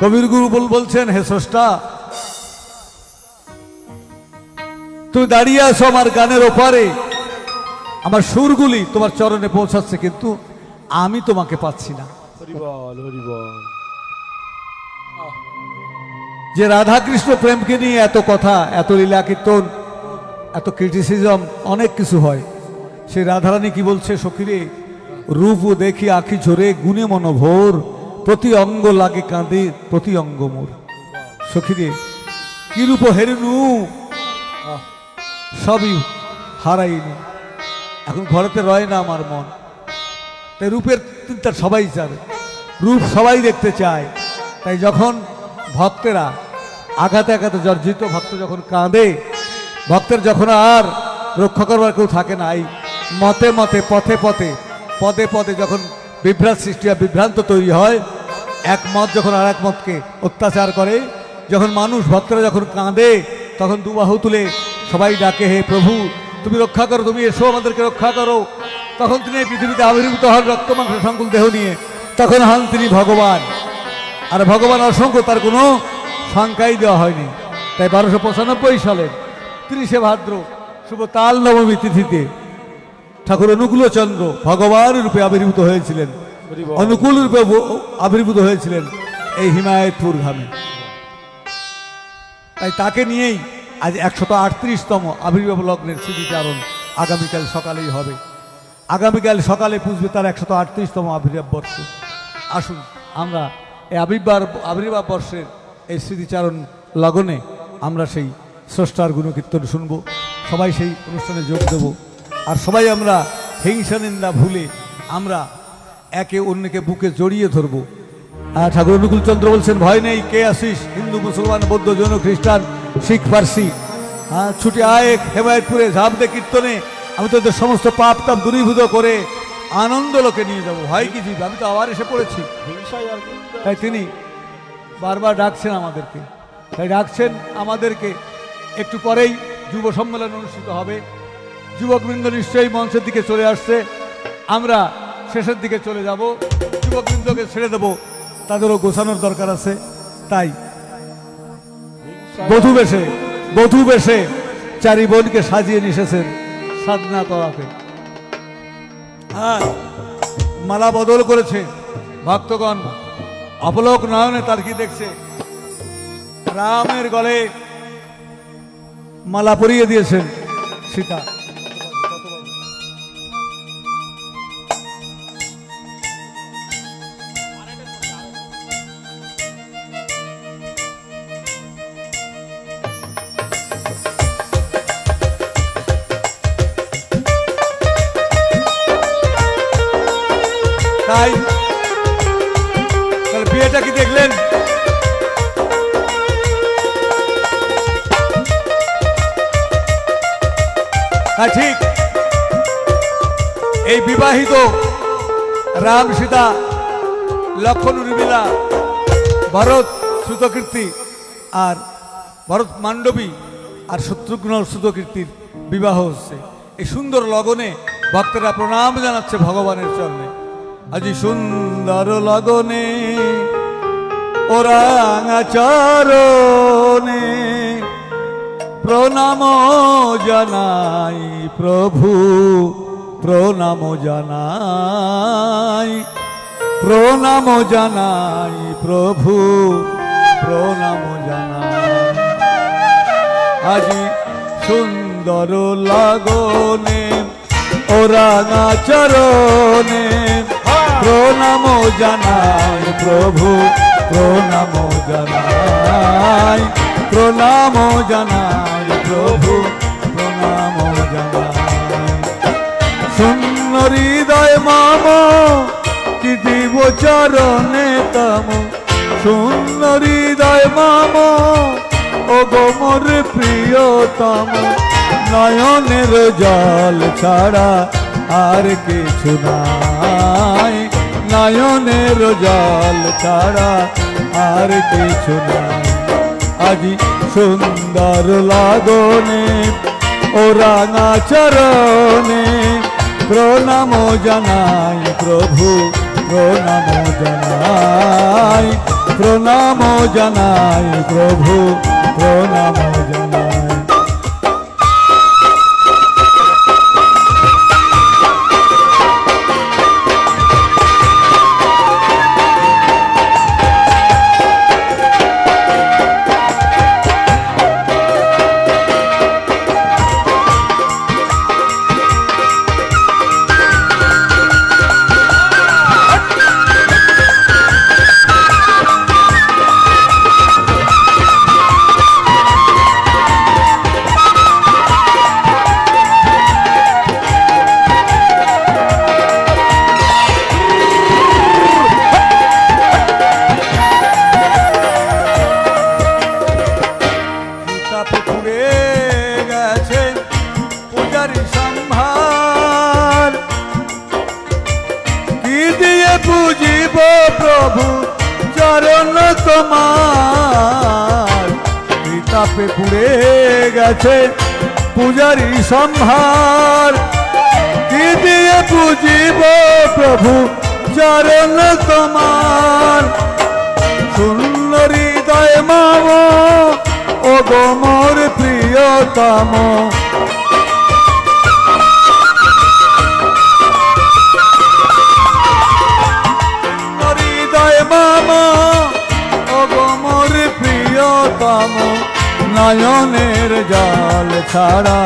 কবির গুরু বলছেন, হে স্রষ্টা, তুমি দাঁড়িয়ে আছো আমার গানের ওপারে, আমার সুরগুলি তোমার চরণে পৌঁছাচ্ছে, কিন্তু আমি তোমাকে পাচ্ছি না। হরি বল, হরি বল। যে রাধাকৃষ্ণ প্রেমকে নিয়ে এত কথা, এত লীলা কীর্তন, এত ক্রিটিসিজম, অনেক কিছু হয়, সেই রাধারানী কি বলছে, সখীরে রূপ দেখি আঁখি ঝরে, গুণে মনোভোর, প্রতি অঙ্গ লাগে কাঁদে, প্রতি অঙ্গ মোর। সখীরে কি রূপ হেরেনু, সবই হারাইনি, এখন ঘরেতে রয় না আমার মন। তাই রূপের চিন্তা সবাই চায়, রূপ সবাই দেখতে চায়। তাই যখন ভক্তেরা আঘাতে আঘাতে জর্জিত ভক্ত যখন কাঁদে, ভক্তের যখন আর রক্ষা করবার কেউ থাকে না, এই মতে মতে পথে পথে পদে পদে যখন বিভ্রাট সৃষ্টি হয়, বিভ্রান্ত তৈরি হয়, এক মত যখন আর এক মতকে অত্যাচার করে, যখন মানুষ ভক্তরা যখন কাঁদে, তখন দুবাহু তুলে সবাই ডাকে, হে প্রভু তুমি রক্ষা করো, তুমি এসো আমাদেরকে রক্ষা করো। তখন তিনি এই পৃথিবীতে আবির্ভূত হন রক্ত মাংস সংকুল দেহ নিয়ে, তখন হন তিনি ভগবান। আর ভগবান অসংখ্য, তার কোনো সংখ্যাই দেওয়া হয়নি। তাই 1295 সালের 30শে ভাদ্র শুভ তাল নবমী তিথিতে ঠাকুর অনুকূলচন্দ্র ভগবান রূপে আবির্ভূত হয়েছিলেন, অনুকূল রূপে আবির্ভূত হয়েছিলেন এই হিমায়তপুর ধামে। তাই তাকে নিয়েই আজ 138তম আবির্ভাব লগ্নের স্মৃতিচারণ আগামীকাল সকালেই হবে। আগামীকাল সকালে পুজবে তার 138তম আবির্ভাব বর্ষ। আসুন আমরা এই আবির্ভাব বর্ষের এই স্মৃতিচারণ লগনে আমরা সেই স্রষ্টার গুণকীর্তন শুনব, সবাই সেই অনুষ্ঠানে যোগ দেব। আর সবাই আমরা হিংসা নিন্দা ভুলে আমরা একে অন্যকে বুকে জড়িয়ে ধরবো। ঠাকুর অনুকূলচন্দ্র বলছেন, ভয় নেই, কে আসিস, হিন্দু মুসলমান বৌদ্ধ জৈন খ্রিস্টান শিখ পার্সি, ছুটে আয় হেমায়তপুরে, ঝাঁপ দে কীর্তনে, আমি তোদের সমস্ত পাপ তাপ দূরীভূত করে আনন্দ লোকে নিয়ে যাবো। হয় কি জীব, আমি তো আবার এসে পড়েছি। তাই তিনি বারবার ডাকছেন আমাদেরকে, তাই ডাকছেন আমাদেরকে। একটু পরেই যুব সম্মেলন অনুষ্ঠিত হবে, যুবকবৃন্দ নিশ্চয়ই মঞ্চের দিকে চলে আসছে, আমরা শেষের দিকে চলে যাব, যুবকবৃন্দকে ছেড়ে দেবো, তাদেরও গোছানোর দরকার আছে। তাই বধূ বেশে চারি বোনকে সাজিয়ে নিয়ে এসেছেন সাধনা তরাতে। হ্যাঁ, মালা বদল করেছে ভক্তগণ, অপলোক নয়নে তার কি দেখছে, রামের গলে মালা পরিয়ে দিয়েছেন সীতা। তাই বিয়েটা কি দেখলেন? হ্যাঁ ঠিক, এই বিবাহিত রাম সীতা লক্ষ্মণ উর্মিলা, ভরত শ্রুতকীর্তি আর ভরত মান্ডবী আর শত্রুঘ্ন শ্রুতকীর্তির বিবাহ হচ্ছে। এই সুন্দর লগনে ভক্তরা প্রণাম জানাচ্ছে ভগবানের চরণে। আজি সুন্দর লগনে ওরাঙা চরণে প্রণাম জানাই প্রভু, প্রণাম জানাই, প্রণাম জানাই প্রভু, প্রণাম জানাই। আজি সুন্দর লগনে ওরাঙা চরণে প্রণাম জানাই প্রভু, প্রণাম জানাই, প্রণাম জানাই প্রভু, প্রণাম হৃদয় মাম কি দিব চরণে তম শূন্য হৃদয় মাম ও গো মোর প্রিয়তম নয়নের জল ছাড়া আর কিছু নাই নয়নের জল ছাড়া আর কিছু নাই আজি সুন্দর লাগনে ও রাঙা চরণে প্রণাম জানাই প্রভু প্রণাম জানাই প্রণাম জানাই প্রভু প্রণাম জানাই পুকুরে গেছে পূজারি সম্ভার কি দিয়ে পুজিব প্রভু চরণ তোমার তাপে পুড়ে গেছে পূজারি সম্ভার কি দিয়ে পুজিব প্রভু চরণ তোমার শূন্য হৃদয় মাম ও গো মোর প্রিয়তম হৃদয় মাম ও গো মোর প্রিয়তম নয়নের জল ছাড়া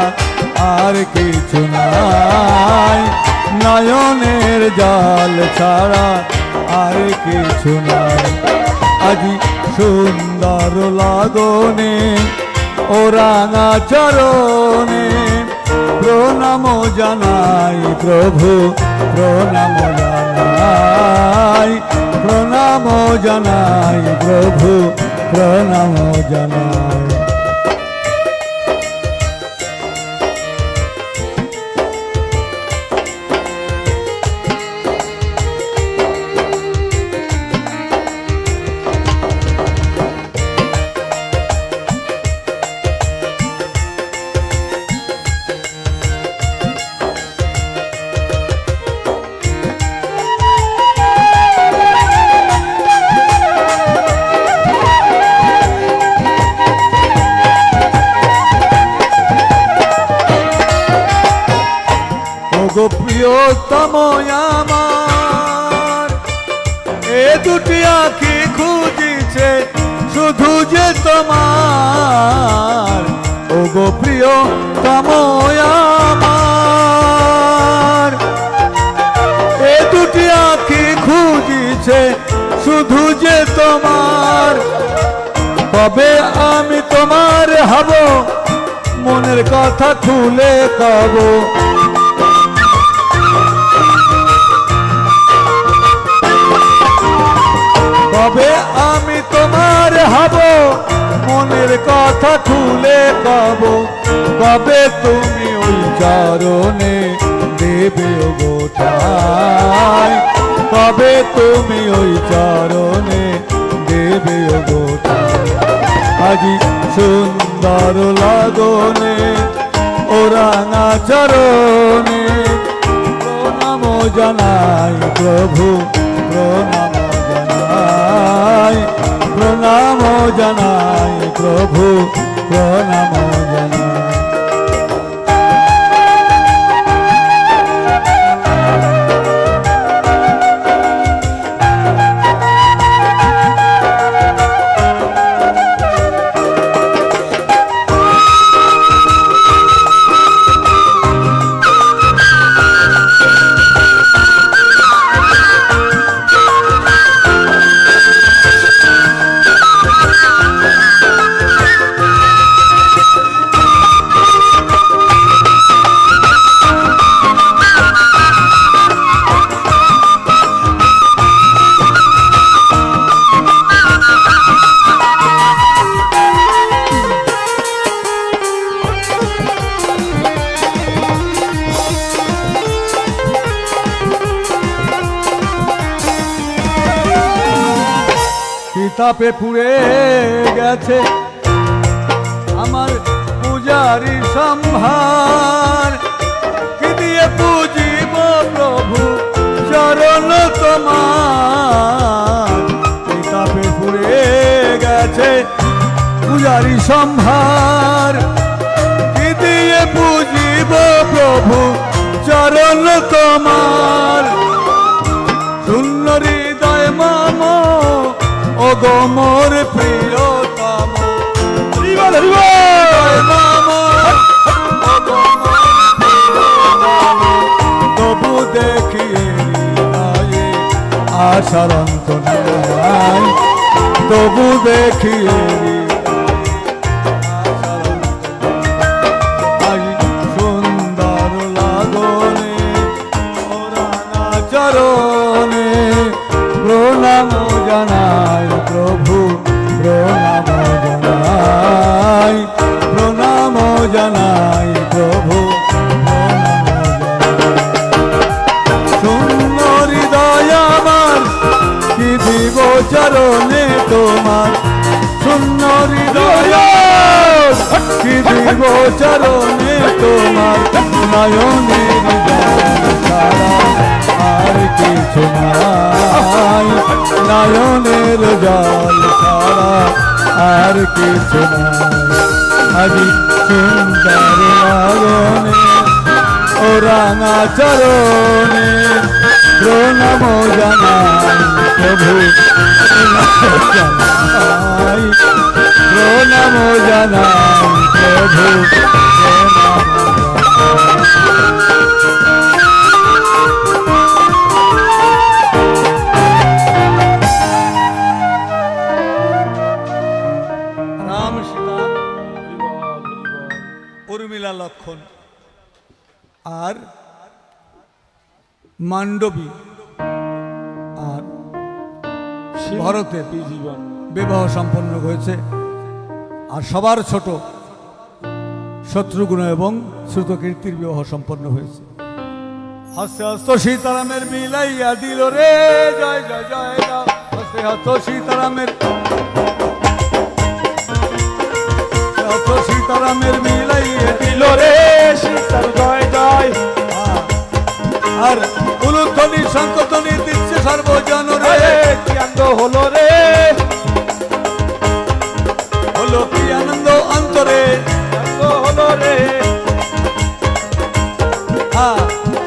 আর কিছু নাই নয়নের জল ছাড়া আর কিছু নাই আজি সুন্দর লাগনে ও রাঙা চরণে প্রণাম জানাই প্রভু প্রণাম জানাই প্রণাম জানাই প্রভু প্রণাম জানাই গো প্রিয়তম আমার এ দুটি আঁখি খুঁজিছে শুধু যে তোমার ও গো প্রিয়তম আমার এ দুটি আঁখি খুঁজিছে শুধু যে তোমার কবে আমি তোমার হব মনের কথা খুলে কব কবে আমি তোমার হব মনের কথা খুলে কব কবে তুমি ওই চরণে দেবে গোটাই কবে তুমি ওই চরণে দেবে গোটাই আজি সুন্দর লাগনে ও রাঙা চরণে প্রণাম জানাই প্রভু প্রণাম প্রণাম জানাই প্রভু প্রণাম জানাই তাপে পুড়ে গেছে আমার পূজারি সম্ভার, কি দিয়ে পুজিব প্রভু চরণ তোমার। এই তাপে পুড়ে গেছে পূজারি সম্ভার, কি দিয়ে পুজিব প্রভু চরণ তোমার। শূন্য হৃদয় মাম ও গো মোর প্রিয়তম, হৃদয় মাম ও গো মোর প্রিয়তম, তবু দেখিয়ে হৃদয়ে আশার অন্ত নাই, তবু দেখিয়ে সুন্দর লাগনে ওরানা চরণে প্রণাম জানাই প্রভু, প্রণাম জানাই, প্রণাম জানাই প্রভু, শূন্য হৃদয় আমার কি দিব চরণে তোমার। শূন্য হৃদয় কি দিব চরণে তোমার, নয়নের জল ছাড়া আর কিছু নাই, নয়নের জল ছাড়া আর কিছু নাই। আজি সুন্দর লাগনে ও রাঙা চরণে প্রণাম জানাই প্রভু, জানাই প্রণাম জানাই প্রভু, রাম সীতা উর্মিলা লক্ষণ আর মান্ডবী আর ভরতের জীবন বিবাহ সম্পন্ন হয়েছে। আর সবার ছোট শত্রুঘ্ন এবং শ্রুতকীর্তির বিবাহ সম্পন্ন হয়েছে। হস্তে হস্ত সীতারামের মিলাইয়া দিল রে, জয় জয় জয় রাম। হস্তে হস্ত সীতারামের, হস্ত সীতারামের মিলাইয়া দিল রে, সীতার জয় জয়। আর উলুধ্বনি শঙ্খধ্বনি দিচ্ছে সর্বজন রে, কি আনন্দ হলো রে, হলো কি আনন্দ অন্তরে, আনন্দ হলো রে।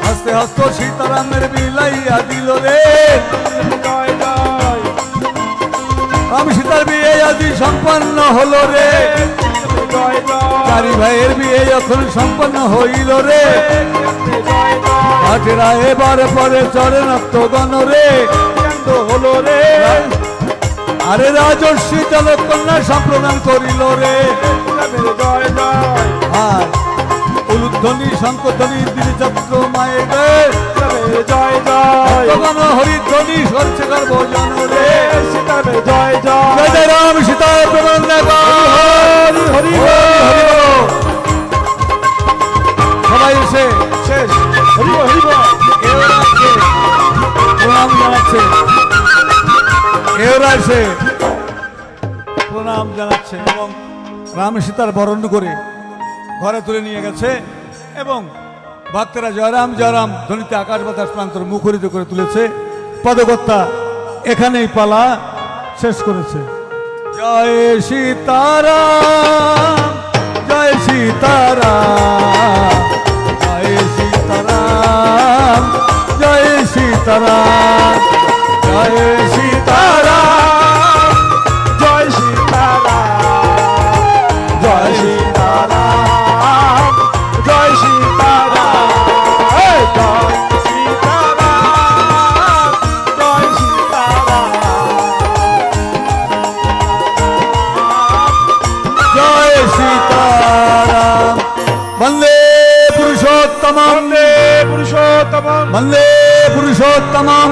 হস্তে হস্ত সীতারামের মিলাইয়া দিল রে, জয় জয়। রাম সীতার বিয়ে আদি সম্পন্ন হলো রে, জয় জয়। চারি ভাইয়ের বিয়ে যখন সম্পন্ন হইল রে, জয় জয়। ঘাটেরা এবার পরে চরণ গণ রে, আনন্দ হলো রে, আরে রাজর্ষি জলকন্যা সম্প্রদান করিল রে। জয় জয়। আর উলুধ্বনি শঙ্খধ্বনি দিলচক্র মায়ের জয় জয়। গণ হরিধ্বনি সরছে গর্ভজন রে, সীতার জয় জয়। জয় জয় রাম সীতা প্রবন্ধ হরি হরি হরি বল। সবাই এসে শেষ। হরি হরি এওরা এসে প্রণাম জানাচ্ছে, এওরা এসে প্রণাম জানাচ্ছে এবং রাম সীতার বরণ করে ঘরে তুলে নিয়ে গেছে এবং ভক্তরা জয়রাম জয়রাম ধ্বনিতে আকাশ বাতাস প্রান্তর মুখরিত করে তুলেছে। পদকর্তা এখানেই পালা শেষ করেছে। জয় সীতারাম, জয় সীতারাম, জয় সীতারাম, জয় সীতারাম, জয় সীতারাম, জয় সীতারাম, জয় সীতারাম, জয় সীতারাম, জয় সীতারাম, জয় সীতারাম, জয় সীতারাম। বন্দে পুরুষোত্তমম, বন্দে পুরুষোত্তমম, বন্দে পুরুষোত্তমম,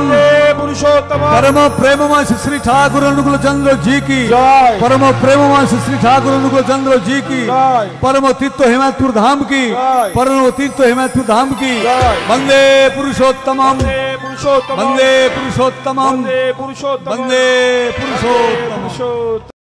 पुरुषोत्तम परम प्रेममय श्री ठाकुर अनुकूल चंद्र जी की जय। परम प्रेममय श्री ठाकुर अनुकूल चंद्र जी की जय। परम तीर्थ हिमायतपुर धाम की जय। परम तीर्थ हिमायतपुर धाम की जय। वंदे पुरुषोत्तमम वंदे पुरुषोत्तम वंदे पुरुषोत्तमम वंदे पुरुषोत्तम वंदे पुरुषोत्तमम पुरुषोत्तम